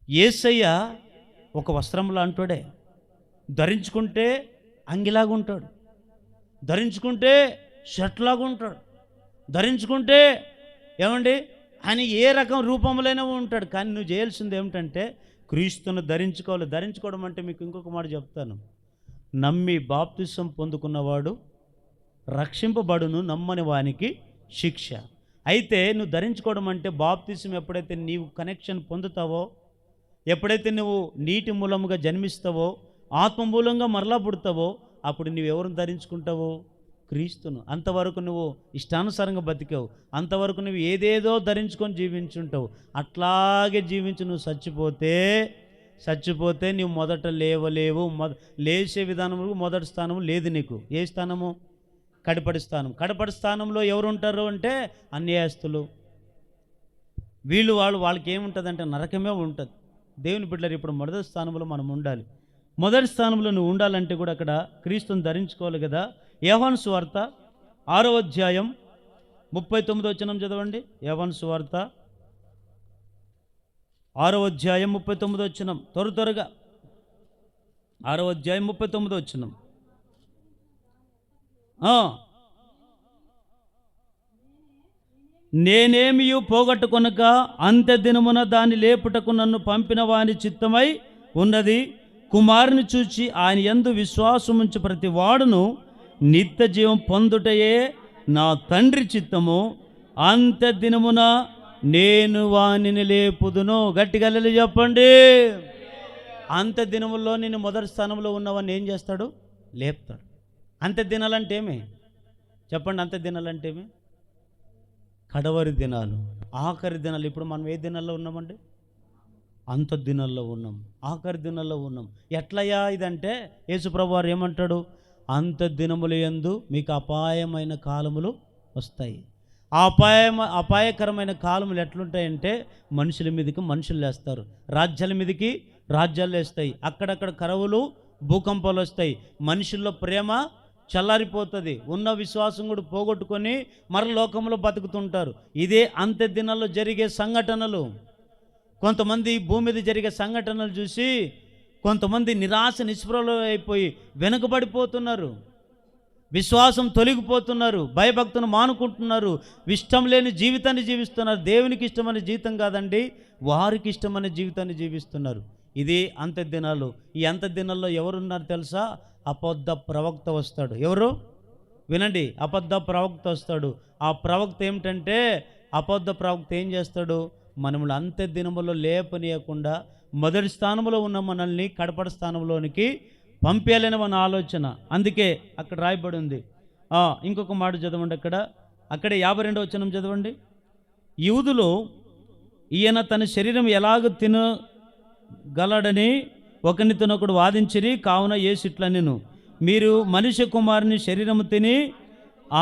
యేసయ్య ఒక వస్త్రంలో అంటాడే, ధరించుకుంటే అంగిలాగా ఉంటాడు, ధరించుకుంటే షర్ట్ లాగా ఉంటాడు, ధరించుకుంటే ఏమండి ఆయన ఏ రకం రూపంలోనే ఉంటాడు. కానీ నువ్వు చేయాల్సింది ఏమిటంటే క్రీస్తును ధరించుకోవాలి. ధరించుకోవడం అంటే మీకు ఇంకొక మాట చెప్తాను. నమ్మి బాప్తిసం పొందుకున్నవాడు రక్షింపబడును, నమ్మని వానికి శిక్ష. అయితే నువ్వు ధరించుకోవడం అంటే బాప్తిసం ఎప్పుడైతే నీవు కనెక్షన్ పొందుతావో, ఎప్పుడైతే నువ్వు నీటి మూలముగా జన్మిస్తావో, ఆత్మ మూలంగా మరలా పుడతావో, అప్పుడు నువ్వు ఎవరిని ధరించుకుంటావో? క్రీస్తును. అంతవరకు నువ్వు ఇష్టానుసారంగా బతికావు, అంతవరకు నువ్వు ఏదేదో ధరించుకొని జీవించుంటావు. అట్లాగే జీవించి నువ్వు చచ్చిపోతే నువ్వు మొదట లేవలేవు. లేచే విధానంలో మొదటి స్థానం లేదు నీకు. ఏ స్థానము? కడపడి స్థానం. కడపడి స్థానంలో ఎవరు ఉంటారు అంటే అన్యాయస్తులు. వాళ్ళకి ఏముంటుందంటే నరకమే ఉంటుంది. దేవుని బిడ్డలారా, ఇప్పుడు మొదటి స్థానంలో మనం ఉండాలి. మొదటి స్థానంలో నువ్వు ఉండాలంటే కూడా అక్కడ క్రీస్తుని ధరించుకోవాలి కదా. యోహాను సువార్త 6వ అధ్యాయం 39వ వచనం చదవండి. యోహాను సువార్త 6వ అధ్యాయం 39వ వచనం, త్వరగా 6వ అధ్యాయం 39వ వచనం. నేనేమియు పోగొట్టుకొనక అంత్య దినమున దాన్ని లేపుటకు నన్ను పంపిన వాని చిత్తమై ఉన్నది. కుమారుని చూచి ఆయన యందు విశ్వాసముంచి ప్రతి వాడును నిత్య జీవం పొందుటయే నా తండ్రి చిత్తము. అంత్య దినమున నేను వానిని లేపుదును. గట్టిగా హల్లెలూయా చెప్పండి. అంత్య దినముల్లో నేను మొదటి స్థానంలో ఉన్నవాడిని ఏం చేస్తాడు? లేపుతాడు. అంత్య దినాలంటే ఏమి చెప్పండి? అంత్య దినాలంటే ఏమి? కడవరి దినాలు, ఆఖరి దినాలు. ఇప్పుడు మనం ఏ దినాల్లో ఉన్నామండి? అంత దినాల్లో ఉన్నాం, ఆఖరి దినాల్లో ఉన్నాం. ఎట్లయ్యా ఇదంటే యేసుప్రభు వారు ఏమంటాడు? అంత దినముల యందు మీకు అపాయమైన కాలములు వస్తాయి. ఆ అపాయకరమైన కాలములు ఎట్లుంటాయంటే మనుషుల మీదకి మనుషులు లేస్తారు, రాజ్యాల మీదకి రాజ్యాలు వేస్తాయి, అక్కడక్కడ కరువులు భూకంపాలు వస్తాయి, మనుషుల్లో ప్రేమ చల్లారిపోతుంది. ఉన్న విశ్వాసం కూడా పోగొట్టుకొని లోకంలో బతుకుతుంటారు. ఇదే అంత్య దినాల్లో జరిగే సంఘటనలు. కొంతమంది భూమి మీద జరిగే సంఘటనలు చూసి కొంతమంది నిరాశ నిస్పృహలో అయిపోయి వెనుకబడిపోతున్నారు, విశ్వాసం తొలగిపోతున్నారు, భయభక్తులు మానుకుంటున్నారు, ఇష్టం లేని జీవితాన్ని జీవిస్తున్నారు. దేవునికి ఇష్టమైన జీవితం కాదండి, వారికి ఇష్టమైన జీవితాన్ని జీవిస్తున్నారు. ఇది అంత్య దినాలు. ఈ అంత్య దినాల్లో ఎవరున్నారు తెలుసా? అబద్ధ ప్రవక్త వస్తాడు. ఎవరు? వినండి, అబద్ధ ప్రవక్త వస్తాడు. ఆ ప్రవక్త ఏమిటంటే, అబద్ధ ప్రవక్త ఏం చేస్తాడు? మనములు అంత్య దినములో లేపనీయకుండా మొదటి స్థానంలో ఉన్న మనల్ని కడపడి స్థానంలోనికి పంపేయాలని మన ఆలోచన. అందుకే అక్కడ రాయబడి ఉంది. ఇంకొక మాట చదవండి, అక్కడే 52వ వచనం చదవండి. యూదులు ఈయన తన శరీరం ఎలాగ తినగలడని ఒకనితోనొకడు వాదించిరి. కావున యేసు ఇట్లనెను, మీరు మనుష్య కుమారుని శరీరము తిని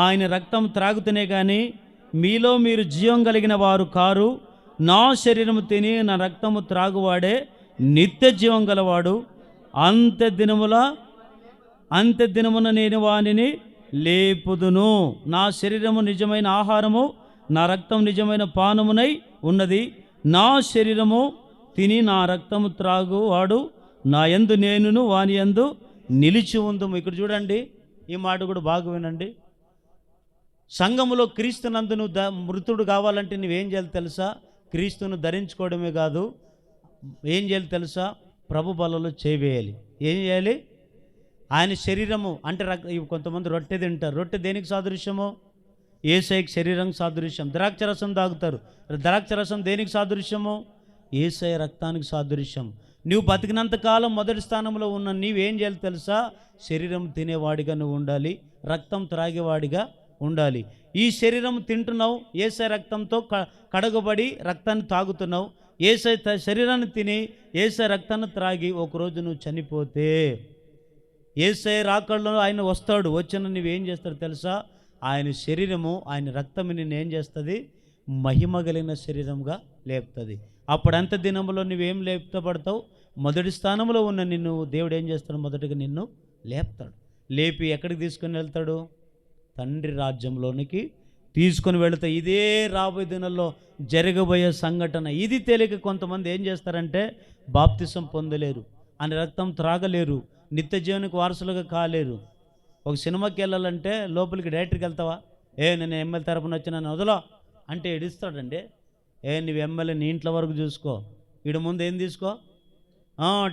ఆయన రక్తం త్రాగుతూనే కానీ మీలో మీరు జీవం కలిగిన వారు కారు. నా శరీరము తిని నా రక్తము త్రాగువాడే నిత్య జీవం గలవాడు. అంత్య దినమున నేను వానిని లేపుదును. నా శరీరము నిజమైన ఆహారము, నా రక్తం నిజమైన పానమునై ఉన్నది. నా శరీరము తిని నా రక్తము త్రాగువాడు నా యందు నేనును వాని యందు నిలిచి ఉందుము. ఇక్కడ చూడండి, ఈ మాట కూడా బాగా వినండి. సంఘములో క్రీస్తునందు నువ్వు మృతుడు కావాలంటే నువ్వేం చేయాలి తెలుసా? క్రీస్తును ధరించుకోవడమే కాదు, ఏం చేయాలి తెలుసా? ప్రభు బలలో చేవేయాలి. ఏం చేయాలి? ఆయన శరీరము అంటే కొంతమంది రొట్టె తింటారు. రొట్టె దేనికి సాదృశ్యము? యేసయ్యకి శరీరం సాదృశ్యం. ద్రాక్షరసం తాగుతారు. ద్రాక్షరసం దేనికి సాదృశ్యము? యేసయ్య రక్తానికి సాదృశ్యం. నువ్వు బతికినంతకాలం మొదటి స్థానంలో ఉన్న నీవేం చేయాలి తెలుసా? శరీరం తినేవాడిగా నువ్వు ఉండాలి, రక్తం త్రాగేవాడిగా ఉండాలి. ఈ శరీరం తింటున్నావు, యేసయ్య రక్తంతో కడగబడి రక్తాన్ని తాగుతున్నావు. యేసయ్య శరీరాన్ని తిని యేసయ్య రక్తాన్ని త్రాగి ఒకరోజు నువ్వు చనిపోతే యేసయ్య రాకడలో ఆయన వస్తాడు. వచ్చిన నువ్వేం చేస్తాడు తెలుసా? ఆయన శరీరము, ఆయన రక్తం నిన్నేం చేస్తుంది? మహిమ కలిగిన శరీరంగా లేపుతుంది. అప్పుడు అంత దినంలో నువ్వేం లేపుతపడతావు? మొదటి స్థానంలో ఉన్న నిన్ను దేవుడు ఏం చేస్తాడు? మొదటిగా నిన్ను లేపుతాడు. లేపి ఎక్కడికి తీసుకొని వెళ్తాడు? తండ్రి రాజ్యంలోనికి తీసుకొని వెళుతాయి. ఇదే రాబోయే దినాల్లో జరగబోయే సంఘటన. ఇది తెలియక కొంతమంది ఏం చేస్తారంటే బాప్తిసం పొందలేరు, ఆయన రక్తం త్రాగలేరు, నిత్య జీవనికి వారసులుగా కాలేరు. ఒక సినిమాకి వెళ్ళాలంటే లోపలికి డైరెక్ట్కి వెళ్తావా? నేను ఎమ్మెల్యే తరపున వచ్చినాను వదలో అంటే ఏడుస్తాడండి. నువ్వు ఎమ్మెల్యే నీ ఇంట్లో వరకు చూసుకో, వీడు ముందు ఏం తీసుకో,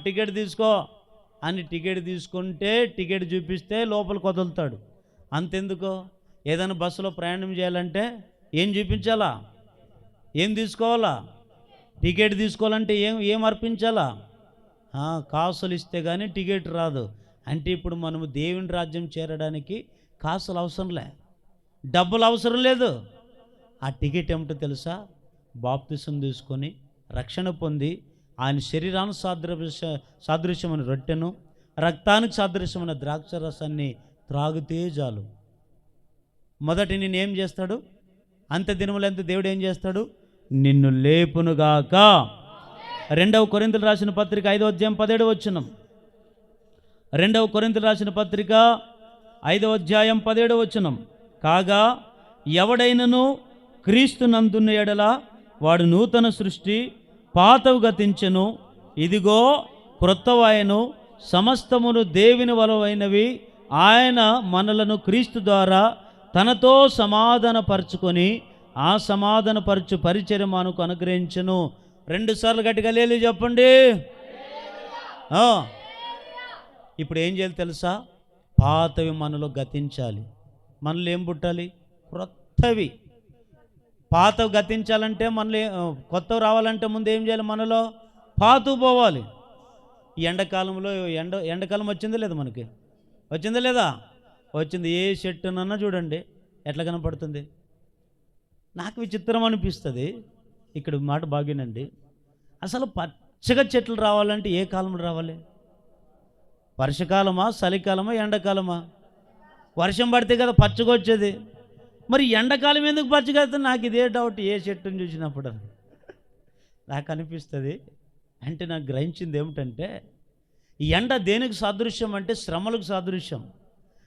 టికెట్ తీసుకో అని టికెట్ తీసుకుంటే టికెట్ చూపిస్తే లోపలికి వదులుతాడు. అంతెందుకో ఏదైనా బస్సులో ప్రయాణం చేయాలంటే ఏం చూపించాలా? ఏం తీసుకోవాలా? టికెట్ తీసుకోవాలంటే ఏం అర్పించాలా? కాసులు ఇస్తే కానీ టికెట్ రాదు. అంటే ఇప్పుడు మనము దేవుని రాజ్యం చేరడానికి కాసులు అవసరంలే, డబ్బులు అవసరం లేదు. ఆ టికెట్ ఏమిటో తెలుసా? బాప్తిసం తీసుకొని రక్షణ పొంది ఆయన శరీరానికి సాదృశ్యమైన రొట్టెను, రక్తానికి సాదృశ్యమైన ద్రాక్ష రసాన్ని త్రాగితే చాలు. మొదటి నిన్ను ఏం చేస్తాడు? అంత్య దినములంతా దేవుడు ఏం చేస్తాడు? నిన్ను లేపునుగాక. 2వ కొరింథీయులకు రాసిన పత్రిక 5వ అధ్యాయం 17వ వచనం. 2వ కొరింథీయులకు రాసిన పత్రిక 5వ అధ్యాయం 17వ వచనం. కాగా ఎవడైనను క్రీస్తునందున్న ఎడల వాడు నూతన సృష్టి, పాతవు గతించెను, ఇదిగో క్రొత్తవాయను, సమస్తమును దేవుని వలవైనవి. ఆయన మనలను క్రీస్తు ద్వారా తనతో సమాధానపరచుకొని ఆ సమాధానపరచు పరిచర్య మనకు అనుగ్రహించెను. 2 సార్లు గట్టిగా లేలు చెప్పండి. ఇప్పుడు ఏం చేయాలి తెలుసా? పాతవి మనలో గతించాలి, మనలో ఏం పుట్టాలి? క్రొత్తవి. పాతవి గతించాలంటే మనలో కొత్తవి రావాలంటే ముందు ఏం చేయాలి? మనలో పాతవి పోవాలి. ఈ ఎండాకాలంలో ఎండాకాలం వచ్చిందా లేదా? మనకి వచ్చిందా లేదా? వచ్చింది. ఏ చెట్టునన్నా చూడండి ఎట్లా కనపడుతుంది. నాకు విచిత్రం అనిపిస్తుంది. ఇక్కడ మాట బాగేనండి. అసలు పచ్చగా చెట్లు రావాలంటే ఏ కాలంలో రావాలి? వర్షకాలమా, చలికాలమా, ఎండాకాలమా? వర్షం పడితే కదా పచ్చగా వచ్చేది. మరి ఎండాకాలం ఎందుకు పచ్చగా అవుతుంది? నాకు ఇదే డౌట్ ఏ చెట్టుని చూసినప్పుడు. నాకు అనిపిస్తుంది. అంటే నాకు గ్రహించింది ఏమిటంటే, ఈ ఎండ దేనికి సాదృశ్యం అంటే శ్రమలకు సాదృశ్యం.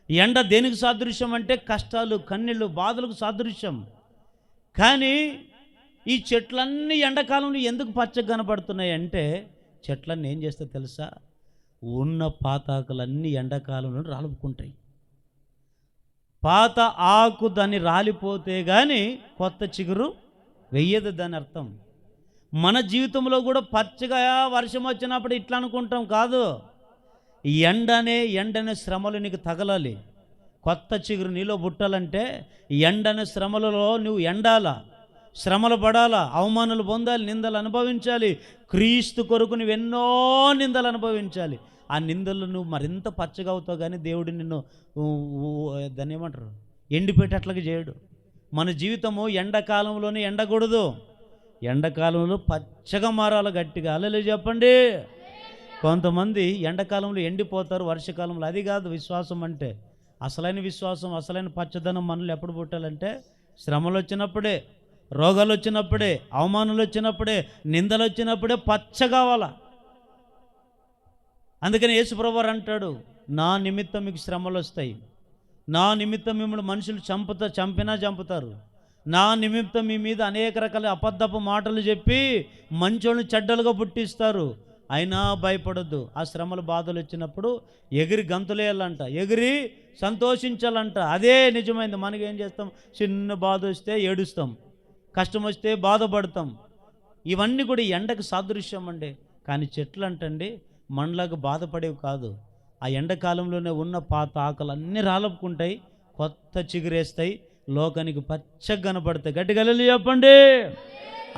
ఎండ దేనికి సాదృశ్యం అంటే కష్టాలు, కన్నీళ్ళు, బాధలకు సాదృశ్యం. కానీ ఈ చెట్లన్నీ ఎండాకాలంలో ఎందుకు పచ్చగా కనబడుతున్నాయి అంటే, చెట్లన్నీ ఏం చేస్తే తెలుసా, ఉన్న పాతాకులన్నీ ఎండాకాలంలో రాలుపుకుంటాయి. పాత ఆకు దాన్ని రాలిపోతే కానీ కొత్త చిగురు వెయ్యదు, దాని అర్థం. మన జీవితంలో కూడా పచ్చగా వర్షం వచ్చినప్పుడు ఇట్లా అనుకుంటాం కాదు. ఎండనే శ్రమలు నీకు తగలాలి. కొత్త చిగురు నీలో పుట్టాలంటే ఎండనే శ్రమలలో నువ్వు ఎండాలా, శ్రమలు పడాలా, అవమానాలు పొందాలి, నిందలు అనుభవించాలి. క్రీస్తు కొరకు నువ్వు ఎన్నో నిందలు అనుభవించాలి. ఆ నిందలు నువ్వు మరింత పచ్చగా అవుతావు. కానీ దేవుడు నిన్ను దాన్ని ఏమంటారు, ఎండిపెట్టేట్లకి చేయడు. మన జీవితము ఎండాకాలంలోనే ఎండకూడదు, ఎండాకాలంలో పచ్చగా మారాలి. గట్టిగా హల్లెలూయా చెప్పండి. కొంతమంది ఎండాకాలంలో ఎండిపోతారు, వర్షాకాలంలో. అది కాదు విశ్వాసం అంటే. అసలైన విశ్వాసం, అసలైన పచ్చదనం మనల్ని ఎప్పుడు పుట్టాలంటే శ్రమలు వచ్చినప్పుడే, రోగాలు వచ్చినప్పుడే, అవమానాలు వచ్చినప్పుడే, నిందలు వచ్చినప్పుడే పచ్చ కావాలా. అందుకని యేసుప్రభువారు అంటాడు, నా నిమిత్తం మీకు శ్రమలు వస్తాయి, నా నిమిత్తం మిమ్మల్ని మనుషులు చంపుతారు, నా నిమిత్తం మీ మీద అనేక రకాల అబద్ధపు మాటలు చెప్పి మంచోళ్ళని చెడ్డలుగా పుట్టిస్తారు. అయినా భయపడొద్దు. ఆ శ్రమలు, బాధలు వచ్చినప్పుడు ఎగిరి గంతులేయాలంట, ఎగిరి సంతోషించాలంట. అదే నిజమైంది. మనకేం చేస్తాం, చిన్న బాధ వస్తే ఏడుస్తాం, కష్టం వస్తే బాధపడతాం. ఇవన్నీ కూడా ఎండకు సాదృశ్యం అండి. కానీ చెట్లు అంటండి మనలాగా బాధపడేవి కాదు. ఆ ఎండాకాలంలోనే ఉన్న పాత ఆకులు అన్నీ రాలపుకుంటాయి, కొత్త చిగురేస్తాయి, లోకానికి పచ్చగా కనపడతాయి. గట్టిగా హల్లెలూయా చెప్పండి.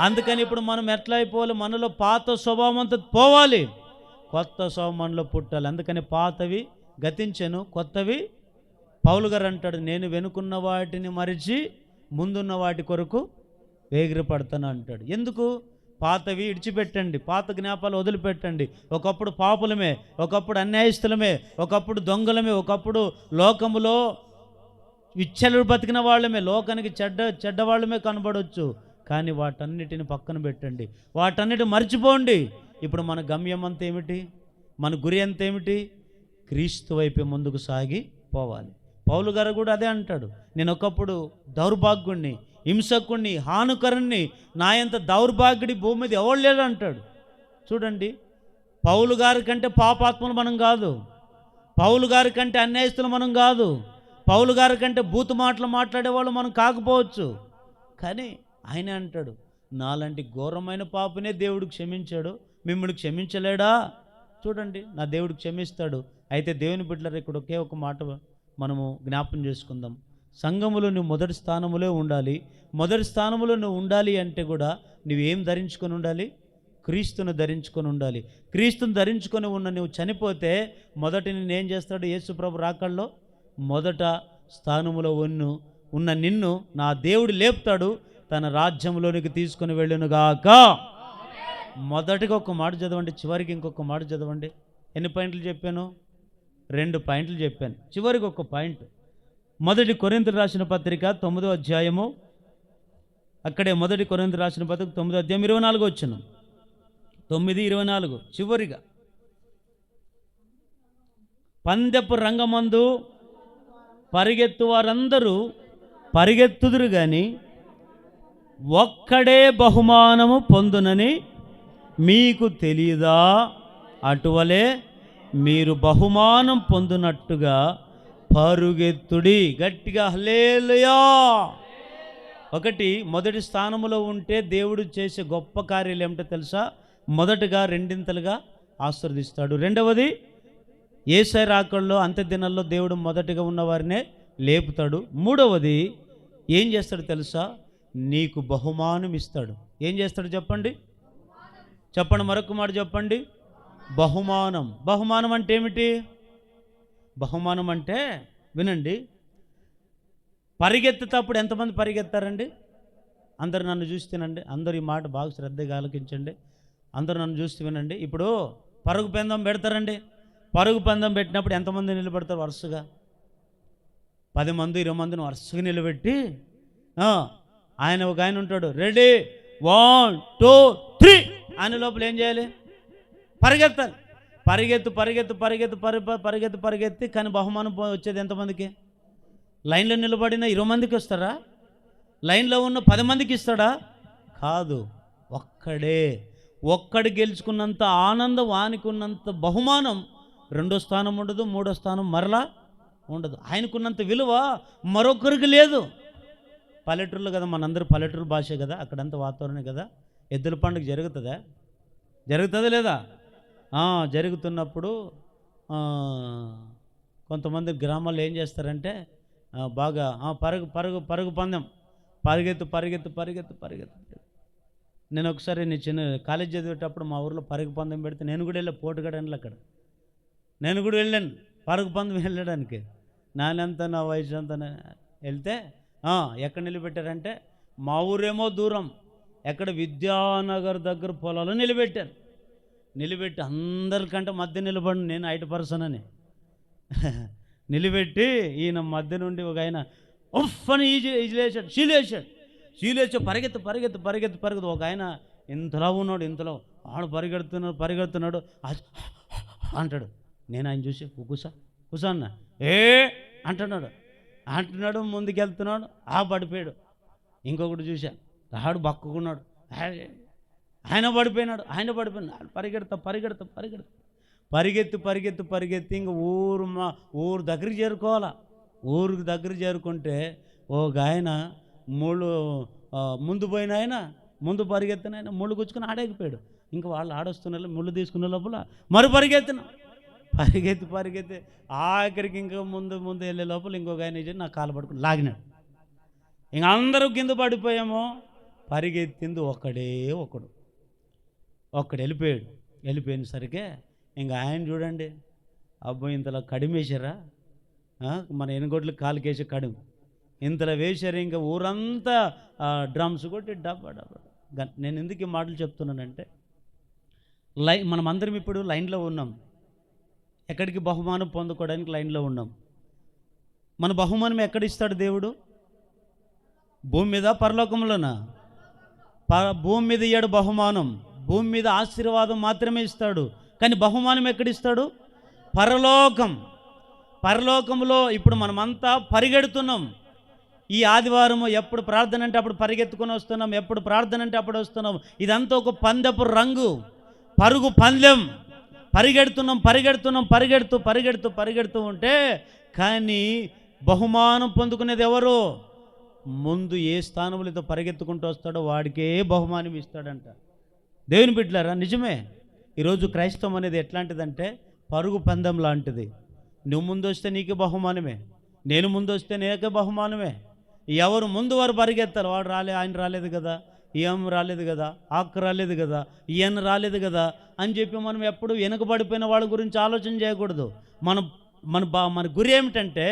అందుకని ఇప్పుడు మనం ఎట్లా అయిపోవాలి, మనలో పాత స్వభావం అంతా పోవాలి, కొత్త స్వభావం మనలో పుట్టాలి. అందుకని పాతవి గతించెను, కొత్తవి. పౌలు గారు అంటాడు, నేను వెనుకున్న వాటిని మరిచి ముందున్న వాటి కొరకు వేగిరపడతాను అంటాడు. ఎందుకు? పాతవి ఇడిచిపెట్టండి, పాత జ్ఞాపాలు వదిలిపెట్టండి. ఒకప్పుడు పాపులమే, ఒకప్పుడు అన్యాయస్తులమే, ఒకప్పుడు దొంగలమే, ఒకప్పుడు లోకములో విచ్చలు బతికిన వాళ్ళమే, లోకానికి చెడ్డవాళ్ళమే కనబడవచ్చు. కానీ వాటన్నిటిని పక్కన పెట్టండి, వాటన్నిటి మర్చిపోండి. ఇప్పుడు మన గమ్యం అంతా ఏమిటి, మన గురి అంతా ఏమిటి? క్రీస్తు వైపే ముందుకు సాగి పోవాలి. పౌలు గారు కూడా అదే అంటాడు, నేను ఒకప్పుడు దౌర్భాగ్యుణ్ణి, హింసకుణ్ణి, హానుకరుణ్ణి, నాయంత దౌర్భాగ్యుడి భూమి మీద ఎవరు లేడు అంటాడు. చూడండి, పౌలు గారి కంటే పాపాత్మలు మనం కాదు, పౌలు గారి కంటే అన్యాయస్తులు మనం కాదు, పౌలు గారి కంటే బూతు మాటలు మాట్లాడేవాళ్ళు మనం కాకపోవచ్చు. కానీ ఆయన అంటాడు, నాలాంటి ఘోరమైన పాపనే దేవుడు క్షమించాడు, మిమ్మల్ని క్షమించలేడా? చూడండి, నా దేవుడు క్షమిస్తాడు. అయితే దేవుని బిడ్డలారా, ఇక్కడ ఒకే ఒక మాట మనము జ్ఞాపం చేసుకుందాం. సంఘములో నువ్వు మొదటి స్థానములో ఉండాలి. మొదటి స్థానంలో నువ్వు ఉండాలి అంటే కూడా నువ్వేం ధరించుకొని ఉండాలి? క్రీస్తును ధరించుకొని ఉండాలి. క్రీస్తును ధరించుకొని ఉన్న నువ్వు చనిపోతే మొదటి నిన్నేం చేస్తాడు? యేసుప్రభు రాకల్లో మొదట స్థానములో ఉన్న నిన్ను నా దేవుడు లేపుతాడు, తన రాజ్యంలోనికి తీసుకుని వెళ్ళునుగాక. మొదటిగా ఒక మాట చదవండి, చివరికి ఇంకొక మాట చదవండి. ఎన్ని పాయింట్లు చెప్పాను? 2 పాయింట్లు చెప్పాను, చివరికి ఒక పాయింట్. మొదటి కొరింథీయులకు రాసిన పత్రిక 9వ అధ్యాయము, అక్కడే మొదటి కొరింథీయులకు రాసిన పత్రిక 9వ అధ్యాయం 24 వచ్చును, 9:24. చివరిగా, పందెపు రంగమందు పరిగెత్తు వారందరూ పరిగెత్తుదురు గాని ఒక్కడే బహుమానము పొందునని మీకు తెలియదా? అటువలే మీరు బహుమానం పొందునట్టుగా పరుగెత్తుడి. గట్టిగా హల్లెలూయా. మొదటి స్థానంలో ఉంటే దేవుడు చేసే గొప్ప కార్యాలు ఏమిటో తెలుసా? మొదటగా 2 ఆశీర్వదిస్తాడు. రెండవది, యేసయ్య రాకడలో అంత్య దినాల్లో దేవుడు మొదటిగా ఉన్నవారినే లేపుతాడు. మూడవది ఏం చేస్తాడు తెలుసా? నీకు బహుమానం ఇస్తాడు. ఏం చేస్తాడు చెప్పండి? మరొక మాట చెప్పండి. బహుమానం. బహుమానం అంటే ఏమిటి? బహుమానం అంటే వినండి, పరిగెత్తేటప్పుడు ఎంతమంది పరిగెత్తారండి? అందరు నన్ను చూసి తినండి, అందరు ఈ మాట బాగా శ్రద్ధగా ఆలకించండి, అందరూ నన్ను చూసి వినండి. ఇప్పుడు పరుగు పందెం పెడతారండి. పరుగు పందెం పెట్టినప్పుడు ఎంతమంది నిలబెడతారు? వరుసగా 10 మంది 20 మందిని వరుసగా నిలబెట్టి, ఒక ఆయన ఉంటాడు, రెడీ 1 2 3 ఆయన లోపల ఏం చేయాలి? పరిగెత్తాలి. పరిగెత్తి కానీ బహుమానం వచ్చేది ఎంతమందికి? లైన్లో నిలబడిన 20 మందికి వస్తారా? లైన్లో ఉన్న 10 మందికి ఇస్తాడా? కాదు, ఒక్కడు గెలుచుకున్నంత ఆనందం, వానికి ఉన్నంత బహుమానం రెండో స్థానం ఉండదు, మూడో స్థానం మరలా ఉండదు. ఆయనకున్నంత విలువ మరొకరికి లేదు. పల్లెటూరులో కదా, మనందరూ పల్లెటూరు భాషే కదా, అక్కడంతా వాతావరణం కదా. ఎద్దుల పండుగ జరుగుతుందా లేదా? జరుగుతున్నప్పుడు కొంతమంది గ్రామాల్లో ఏం చేస్తారంటే బాగా పరుగు పందెం, పరిగెత్తు. నేను ఒకసారి చిన్న కాలేజ్ చదివేటప్పుడు మా ఊర్లో పరుగు పందెం పెడితే నేను కూడా వెళ్ళా, పోటుగాడని అక్కడ నేను కూడా వెళ్ళాను పరుగు పందెం వెళ్ళడానికి. నా వయసు అంతా వెళ్తే ఎక్కడ నిలబెట్టారంటే మా ఊరేమో దూరం, ఎక్కడ విద్యానగర్ దగ్గర పొలాలు నిలబెట్టి అందరికంటే మధ్య నిలబడి, నేను 8 పర్సన్ అని నిలబెట్టి ఈయన మధ్య నుండి ఒక ఆయన ఉఫ్ అని శీలేశాడు. పరిగెత్తు. ఒక ఆయన ఇంతలా ఉన్నాడు, ఇంతలో వాడు పరిగెడుతున్నాడు అంటాడు. నేను ఆయన చూసి కూసా అన్న అంటున్నాడు ముందుకెళ్తున్నాడు, పడిపోయాడు. ఇంకొకటి చూసా, రాడు బక్కుకున్నాడు, ఆయన పడిపోయినాడు. పరిగెత్తి ఇంక ఊరు దగ్గరికి చేరుకోవాలా. ఊరికి దగ్గర చేరుకుంటే ఒక ఆయన ముందు పోయిన ఆయన, ముందు పరిగెత్తిన ఆయన ముళ్ళు గుచ్చుకుని ఆడేగిపోయాడు. ఇంకా వాళ్ళు ఆడొస్తున్నారు, ముళ్ళు తీసుకునే లోపల మరి పరిగెత్తి ఆఖరికి ఇంకా ముందు వెళ్ళే లోపల ఇంకొక ఆయన నా కాలు పడుకుని లాగినాడు. ఇంక అందరూ కింద పడిపోయామో. పరిగెత్తింది ఒకడు వెళ్ళిపోయిన సరికే ఇంకా ఆయన చూడండి, అబ్బాయి ఇంతలో కడిమేశారా, మన ఎనుగొడ్లు కాలుకేసి కడుము ఇంతలో వేశారు. ఇంకా ఊరంతా డ్రమ్స్ కొట్టి డబ్బా. నేను ఎందుకు ఈ మాటలు చెప్తున్నానంటే, మనం అందరం ఇప్పుడు లైన్లో ఉన్నాం. ఎక్కడికి బహుమానం పొందుకోవడానికి లైన్లో ఉన్నాం. మన బహుమానం ఎక్కడిస్తాడు దేవుడు? భూమి మీద, పరలోకంలోనా? భూమి మీద ఇయ్యాడు బహుమానం. భూమి మీద ఆశీర్వాదం మాత్రమే ఇస్తాడు, కానీ బహుమానం ఎక్కడిస్తాడు? పరలోకంలో ఇప్పుడు మనమంతా పరిగెడుతున్నాం. ఈ ఆదివారం ఎప్పుడు ప్రార్థన అంటే అప్పుడు పరిగెత్తుకొని వస్తున్నాం, ఎప్పుడు ప్రార్థన అంటే అప్పుడు వస్తున్నాం. ఇదంతా ఒక పందెపు రంగు, పరుగు పందెం. పరిగెడుతూ ఉంటే కానీ బహుమానం పొందుకునేది ఎవరు? ముందు ఏ స్థానంలో పరిగెత్తుకుంటూ వస్తాడో వాడికే బహుమానం ఇస్తాడంట. దేవుని బిడ్డలారా, నిజమే. ఈరోజు క్రైస్తవం అనేది ఎట్లాంటిదంటే పరుగు పందెం లాంటిది. నువ్వు ముందు వస్తే నీకే బహుమానమే, నేను ముందు వస్తే నీకే బహుమానమే. ఎవరు ముందు వారు పరిగెత్తారు. వాడు ఆయన రాలేదు కదా, ఈఎం రాలేదు కదా, ఆక్ రాలేదు కదా, ఈయన రాలేదు కదా అని చెప్పి మనం ఎప్పుడు వెనుకబడిపోయిన వాళ్ళ గురించి ఆలోచన చేయకూడదు. మన గురి ఏమిటంటే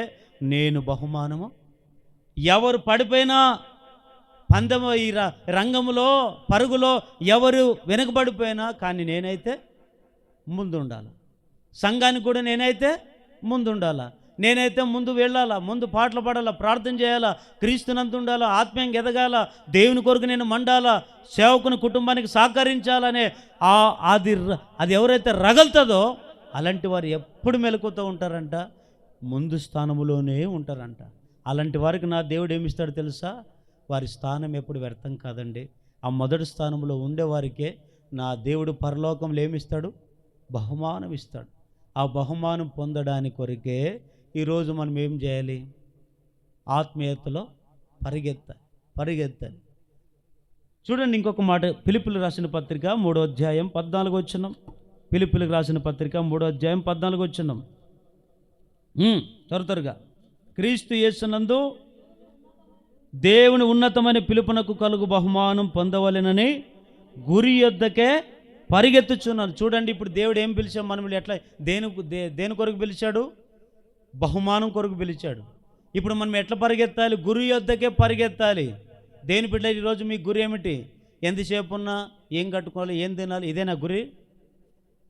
నేను బహుమానము. ఎవరు పడిపోయినా పందెము ఈ రంగంలో పరుగులో ఎవరు వెనుకబడిపోయినా కానీ నేనైతే ముందుండాలి. సంఘానికి కూడా నేనైతే ముందుండాలా, నేనైతే ముందు వెళ్ళాలా, ముందు పాటలు పాడాలా, ప్రార్థన చేయాలా, క్రీస్తునంత ఉండాలా, ఆత్మీయంగా ఎదగాల, దేవుని కొరకు నేను మండాలా, సేవకుని కుటుంబానికి సహకరించాలనే అది ఎవరైతే రగలుతుందో అలాంటి వారు ఎప్పుడు మెలకుతూ ఉంటారంట, ముందు స్థానంలోనే ఉంటారంట. అలాంటి వారికి నా దేవుడు ఏమిస్తాడు తెలుసా? వారి స్థానం ఎప్పుడు వ్యర్థం కాదండి. ఆ మొదటి స్థానంలో ఉండేవారికే నా దేవుడు పరలోకంలో ఏమిస్తాడు? బహుమానం ఇస్తాడు. ఆ బహుమానం పొందడానికి కొరకే ఈరోజు మనం ఏం చేయాలి? ఆత్మీయతలో పరిగెత్తాలి. చూడండి ఇంకొక మాట, ఫిలిప్పీయులకు రాసిన పత్రిక 3వ అధ్యాయం 14వ వచనం. ఫిలిప్పీయులకు రాసిన పత్రిక 3వ అధ్యాయం 14వ వచనం. త్వరగా. క్రీస్తు యేసునందు దేవుని ఉన్నతమైన పిలుపునకు కలుగు బహుమానం పొందవలెనని గురి యొద్దకే పరిగెత్తుచున్నాను. చూడండి, ఇప్పుడు దేవుడు ఏం పిలిచాడు? మనం ఎట్లా దేని కొరకు పిలిచాడు? బహుమానం కొరకు పిలిచాడు. ఇప్పుడు మనం ఎట్లా పరిగెత్తాలి? గురి యొద్దకే పరిగెత్తాలి. దేని బిడ్డ, ఈరోజు మీ గురి ఏమిటి? ఎంతసేపు ఉన్నా ఏం కట్టుకోవాలి, ఏం తినాలి, ఇదేనా గురి?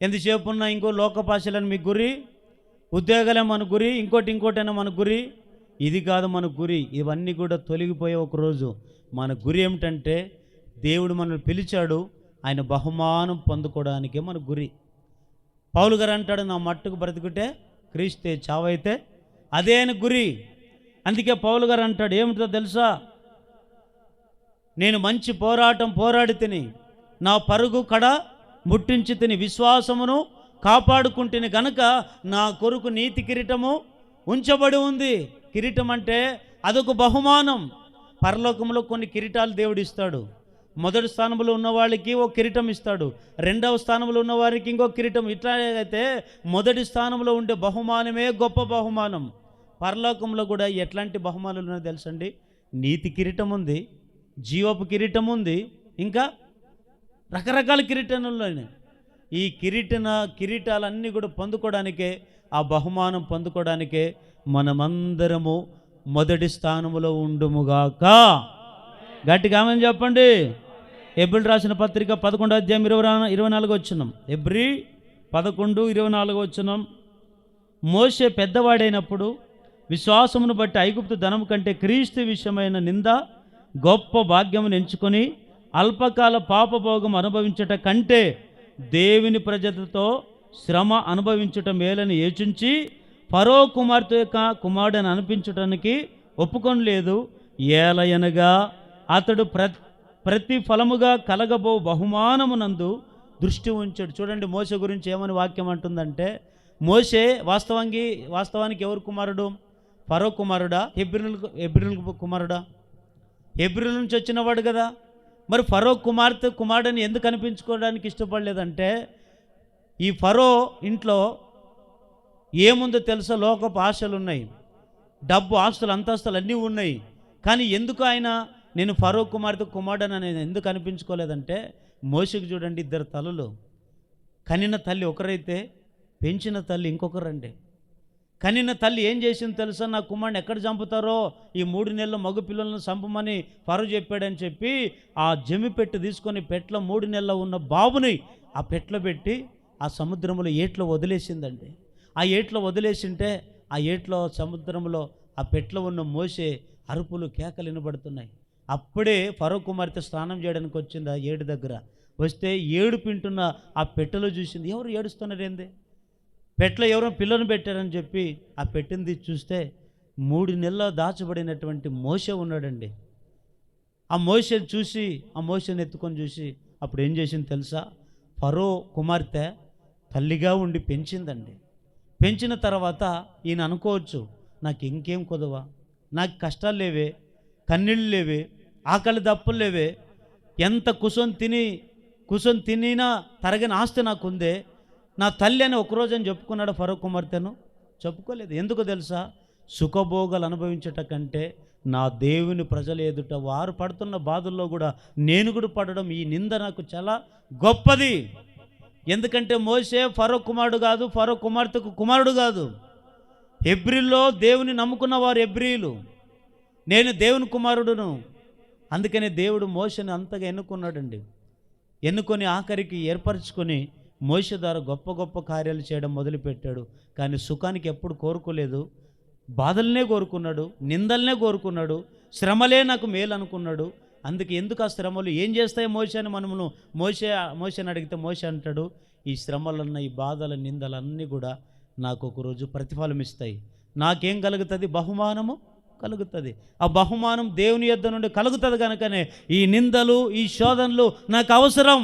ఎంతసేపు ఉన్నా ఇంకో లోకపాశలని మీ గురి? ఉద్యోగాలే మన గురి, ఇంకోటైనా మన గురి? ఇది కాదు మన గురి. ఇవన్నీ కూడా తొలగిపోయే ఒకరోజు మన గురి ఏమిటంటే దేవుడు మనల్ని పిలిచాడు, ఆయన బహుమానం పొందుకోవడానికే మన గురి. పౌలు గారు అంటాడు, నా మట్టుకు బ్రతుకుటే క్రీస్తే, చావైతే అదే ఆయన గురి. అందుకే పౌలు గారు అంటాడు, ఏమిటో తెలుసా, నేను మంచి పోరాటం పోరాడి తిని నా పరుగు కడ ముట్టించి తిని విశ్వాసమును కాపాడుకుంటుని గనుక నా కొరకు నీతి కిరీటము ఉంచబడి ఉంది. కిరీటం అంటే అదొక బహుమానం. పరలోకంలో కొన్ని కిరీటాలు దేవుడు ఇస్తాడు. మొదటి స్థానంలో ఉన్న వాళ్ళకి ఒక కిరీటం ఇస్తాడు, రెండవ స్థానంలో ఉన్న వారికి ఇంకో కిరీటం. ఇట్లాగైతే మొదటి స్థానంలో ఉండే బహుమానమే గొప్ప బహుమానం. పరలోకంలో కూడా ఎట్లాంటి బహుమానాలు ఉన్నాయో తెలుసండి. నీతి కిరీటం ఉంది, జీవపు కిరీటం ఉంది, ఇంకా రకరకాల కిరీటాలు ఉన్నాయి. ఈ కిరీటాలన్నీ కూడా పొందుకోవడానికే, ఆ బహుమానం పొందుకోవడానికే మనమందరము మొదటి స్థానంలో ఉండుముగాక. గట్టిగా ఆమేన్ చెప్పండి. హెబ్రీయులకు రాసిన పత్రిక 11వ అధ్యాయం 24వ వచనం. హెబ్రీ 11:24వ వచనం. మోషే పెద్దవాడైనప్పుడు విశ్వాసమును బట్టి ఐగుప్తు ధనము కంటే క్రీస్తు విషయమైన నింద గొప్ప భాగ్యమును ఎంచుకొని అల్పకాల పాపభోగం అనుభవించుట కంటే దేవుని ప్రజలతో శ్రమ అనుభవించుట మేలని యోచించి ఫరో కుమార్తె యొక్క కుమారుడని అనిపించటానికి ఒప్పుకొనలేదు. ఏలయనగా అతడు ప్రతి ఫలముగా కలగబో బహుమానమునందు దృష్టి ఉంచాడు. చూడండి మోషే గురించి ఏమని వాక్యం అంటుందంటే, మోషే వాస్తవానికి ఎవరు కుమారుడు? ఫరో కుమారుడా? హెబ్రీయుల కుమారుడా? హెబ్రీయుల నుంచి వచ్చినవాడు కదా. మరి ఫరో కుమారుడని ఎందుకు అనిపించుకోవడానికి ఇష్టపడలేదంటే, ఈ ఫరో ఇంట్లో ఏముందో తెలుసా? లోకపు ఆశలు ఉన్నాయి, డబ్బు, ఆస్తులు, అంతస్తులు అన్నీ ఉన్నాయి. కానీ ఎందుకు ఆయన నేను ఫరో కుమారుడని నేను ఎందుకు అనిపించుకోలేదంటే, మోషేకి చూడండి, 2 తలలు. కనిన తల్లి ఒకరైతే పెంచిన తల్లి ఇంకొకరండి. కనిన తల్లి ఏం చేసింది తెలుసా? నా కుమారుని ఎక్కడ చంపుతారో, ఈ 3 నెలల మగ పిల్లలను చంపమని ఫరో చెప్పాడని చెప్పి ఆ జమ్మి పెట్టె తీసుకొని పెట్లో 3 నెలల ఉన్న బాబుని ఆ పెట్లో పెట్టి ఆ సముద్రంలో ఏట్లో వదిలేసిందండి. ఆ ఏట్లో వదిలేసింటే ఆ ఏట్లో సముద్రంలో ఆ పెట్లో ఉన్న మోషే అరుపులు, కేకలు వినబడుతున్నాయి. అప్పుడే ఫరో కుమార్తె స్నానం చేయడానికి వచ్చింది. ఆ ఏడు దగ్గర వస్తే ఏడుపింటున్న ఆ పెట్టెలో చూసింది. ఎవరు ఏడుస్తున్నారు ఏంది? పెట్లో ఎవరో పిల్లను పెట్టారని చెప్పి ఆ పెట్టింది చూస్తే 3 నెలలు దాచబడినటువంటి మోషే ఉన్నాడండి. ఆ మోషేని చూసి, ఆ మోషేని ఎత్తుకొని చూసి అప్పుడు ఏం చేసింది తెలుసా? ఫరో కుమార్తె తల్లిగా ఉండి పెంచిందండి. పెంచిన తర్వాత ఈయన అనుకోవచ్చు, నాకు ఇంకేం కొదవా, నాకు కష్టాలు లేవే, కన్నీళ్ళు లేవే, ఆకలి దప్పులు లేవే, ఎంత కుసొని తినినా తరగని ఆస్తి నాకుందే, నా తల్లి అని ఒకరోజు అని చెప్పుకున్నాడు ఫరో కుమార్తెను? చెప్పుకోలేదు. ఎందుకు తెలుసా? సుఖభోగాలు అనుభవించట కంటే నా దేవుని ప్రజల ఎదుట వారు పడుతున్న బాధల్లో కూడా నేను కూడా పడడం, ఈ నింద నాకు చాలా గొప్పది. ఎందుకంటే మోషే ఫరో కుమారుడు కాదు, ఫరో కుమార్తెకు కుమారుడు కాదు. హెబ్రీల్లో దేవుని నమ్ముకున్న వారు హెబ్రీయులు. నేను దేవుని కుమారుడును. అందుకనే దేవుడు మోషేని అంతగా ఎన్నుకున్నాడండి. ఎన్నుకొని ఆఖరికి ఏర్పరచుకొని మోషే ద్వారా గొప్ప గొప్ప కార్యాలు చేయడం మొదలుపెట్టాడు. కానీ సుఖానికి ఎప్పుడు కోరుకోలేదు, బాధలనే కోరుకున్నాడు, నిందలనే కోరుకున్నాడు, శ్రమలే నాకు మేలు అనుకున్నాడు. అందుకే ఎందుకు ఆ శ్రమలు ఏం చేస్తాయి మోషే అని మనమును మోషేని అడిగితే మోషే అంటాడు, ఈ శ్రమలన్న, ఈ బాధల, నిందలన్నీ కూడా నాకు ఒకరోజు ప్రతిఫలం ఇస్తాయి. నాకేం కలుగుతుంది? బహుమానము కలుగుతుంది. ఆ బహుమానం దేవుని యొద్ద నుండి కలుగుతుంది. కనుకనే ఈ నిందలు, ఈ శోధనలు నాకు అవసరం.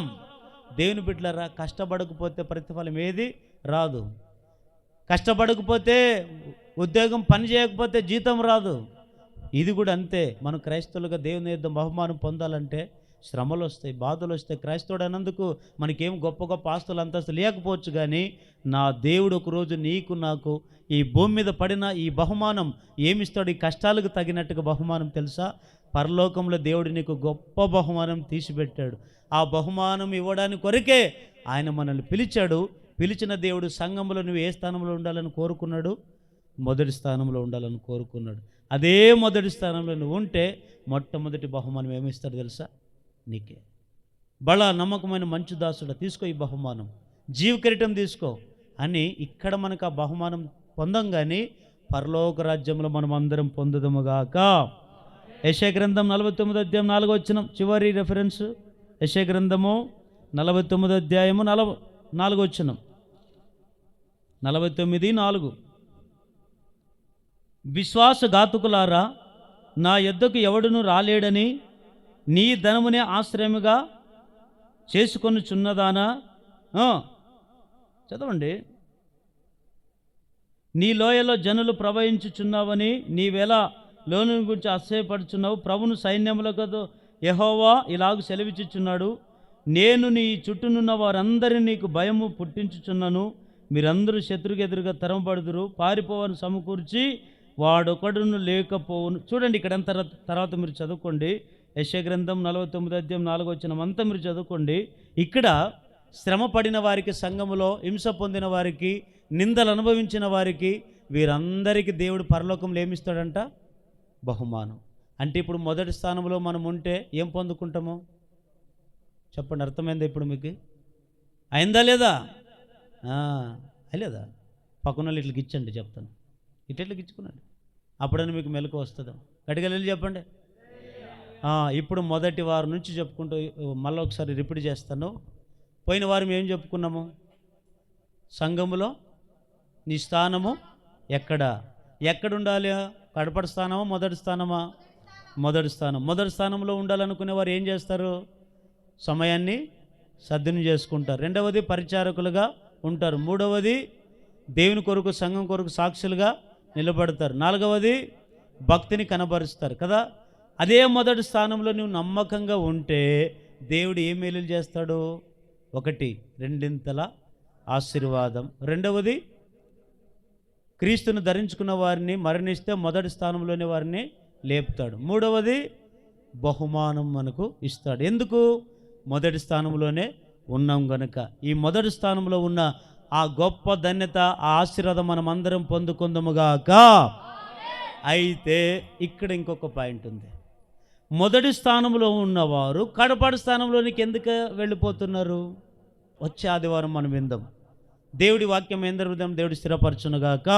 దేవుని బిడ్డలారా, కష్టపడకపోతే ప్రతిఫలం ఏది రాదు. కష్టపడకపోతే ఉద్యోగం, పని చేయకపోతే జీతం రాదు. ఇది కూడా అంతే. మనం క్రైస్తవులుగా దేవుని యొద్ద బహుమానం పొందాలంటే శ్రమలు వస్తాయి, బాధలు వస్తాయి. క్రైస్తవుడు అన్నందుకు మనకేం గొప్ప గొప్ప ఆస్తులు, అంతస్తులు లేకపోవచ్చు. కానీ నా దేవుడు ఒకరోజు నీకు నాకు ఈ భూమి మీద పడిన ఈ బహుమానం ఏమిస్తాడు? ఈ కష్టాలకు తగినట్టుగా బహుమానం తెలుసా? పరలోకంలో దేవుడు నీకు గొప్ప బహుమానం తీసిపెట్టాడు. ఆ బహుమానం ఇవ్వడానికి కొరకే ఆయన మనల్ని పిలిచాడు. పిలిచిన దేవుడు సంఘంలో నువ్వు ఏ స్థానంలో ఉండాలని కోరుకున్నాడు? మొదటి స్థానంలో ఉండాలని కోరుకున్నాడు. అదే మొదటి స్థానంలో నువ్వు ఉంటే మొట్టమొదటి బహుమానం ఏమిస్తాడు తెలుసా? నీకే. బల నమ్మకమైన మంచు దాసుడా, తీసుకో ఈ బహుమానం, జీవ కిరీటం తీసుకో అని ఇక్కడ మనకు ఆ బహుమానం పొందాం. కానీ పరలోక రాజ్యంలో మనం అందరం పొందుదముగాక. యెషయా గ్రంథం 49వ అధ్యాయం 4వ వచనం చివరి రెఫరెన్స్. యెషయా గ్రంథము 49వ అధ్యాయము 4వ వచనం. 49:4. విశ్వాసఘాతుకులారా, నా యొద్దకు ఎవడును రాలేడని నీ ధనమునే ఆశ్రయముగా చేసుకొనుచున్నదానా. చదవండి. నీ లోయలో జనులు ప్రవహించుచున్నావని నీవెలా లోను గురించి అసహ్యపడుచున్నావు. ప్రభును సైన్యములకు యెహోవా ఇలాగు సెలవిచ్చుచున్నాడు, నేను నీ చుట్టూనున్న వారందరినీ నీకు భయము పుట్టించుచున్నాను. మీరందరూ శత్రుగెదురుగా తరమబడుదురు. పారిపోవని సమకూర్చి వాడొకడును లేకపోవును. చూడండి ఇక్కడ తర్వాత మీరు చదువుకోండి. యెషయా గ్రంథం 49:4 అంతా మీరు చదువుకోండి. ఇక్కడ శ్రమ పడిన వారికి, సంఘములో హింస పొందిన వారికి, నిందలు అనుభవించిన వారికి, వీరందరికీ దేవుడు పరలోకంలో ఏమిస్తాడంట? బహుమానం. అంటే ఇప్పుడు మొదటి స్థానంలో మనం ఉంటే ఏం పొందుకుంటాము చెప్పండి. అర్థమైందా ఇప్పుడు మీకు? అయిందా లేదా? అలేదా? పక్కన వాళ్ళు ఇట్లకి ఇచ్చండి, చెప్తాను. ఇట్లకి ఇచ్చుకున్నాండి, అప్పుడని మీకు మెలకు వస్తుందా? గట్టిగా వెళ్ళి చెప్పండి. ఇప్పుడు మొదటి వారం నుంచి చెప్పుకుంటూ మళ్ళీ ఒకసారి రిపీట్ చేస్తాను. పోయిన వారం ఏం చెప్పుకున్నాము? సంఘములో నీ స్థానము ఎక్కడ ఉండాలి? కడపడి స్థానమా, మొదటి స్థానమా? మొదటి స్థానం. మొదటి స్థానంలో ఉండాలనుకునే వారు ఏం చేస్తారు? సమయాన్ని సద్వినియోగం చేసుకుంటారు. రెండవది పరిచారకులుగా ఉంటారు. మూడవది దేవుని కొరకు, సంఘం కొరకు సాక్షులుగా నిలబడతారు. నాలుగవది భక్తిని కనబరుస్తారు కదా. అదే మొదటి స్థానంలో నువ్వు నమ్మకంగా ఉంటే దేవుడు ఏ మేలులు చేస్తాడు? ఒకటి, రెండింతల ఆశీర్వాదం. రెండవది, క్రీస్తును ధరించుకున్న వారిని మరణిస్తే మొదటి స్థానంలోని వారిని లేపుతాడు. మూడవది, బహుమానం మనకు ఇస్తాడు. ఎందుకు? మొదటి స్థానంలోనే ఉన్నాం గనుక. ఈ మొదటి స్థానంలో ఉన్న ఆ గొప్ప ధన్యత, ఆ ఆశీర్వాదం మనం అందరం పొందుకుందాముగాక. అయితే ఇక్కడ ఇంకొక పాయింట్ ఉంది. మొదటి స్థానంలో ఉన్నవారు కడపడి స్థానంలోనికి ఎందుకు వెళ్ళిపోతున్నారు? వచ్చే ఆదివారం మనం విందాం. దేవుడి వాక్యం ఏందరుదాం. దేవుడి స్థిరపరచునుగాక.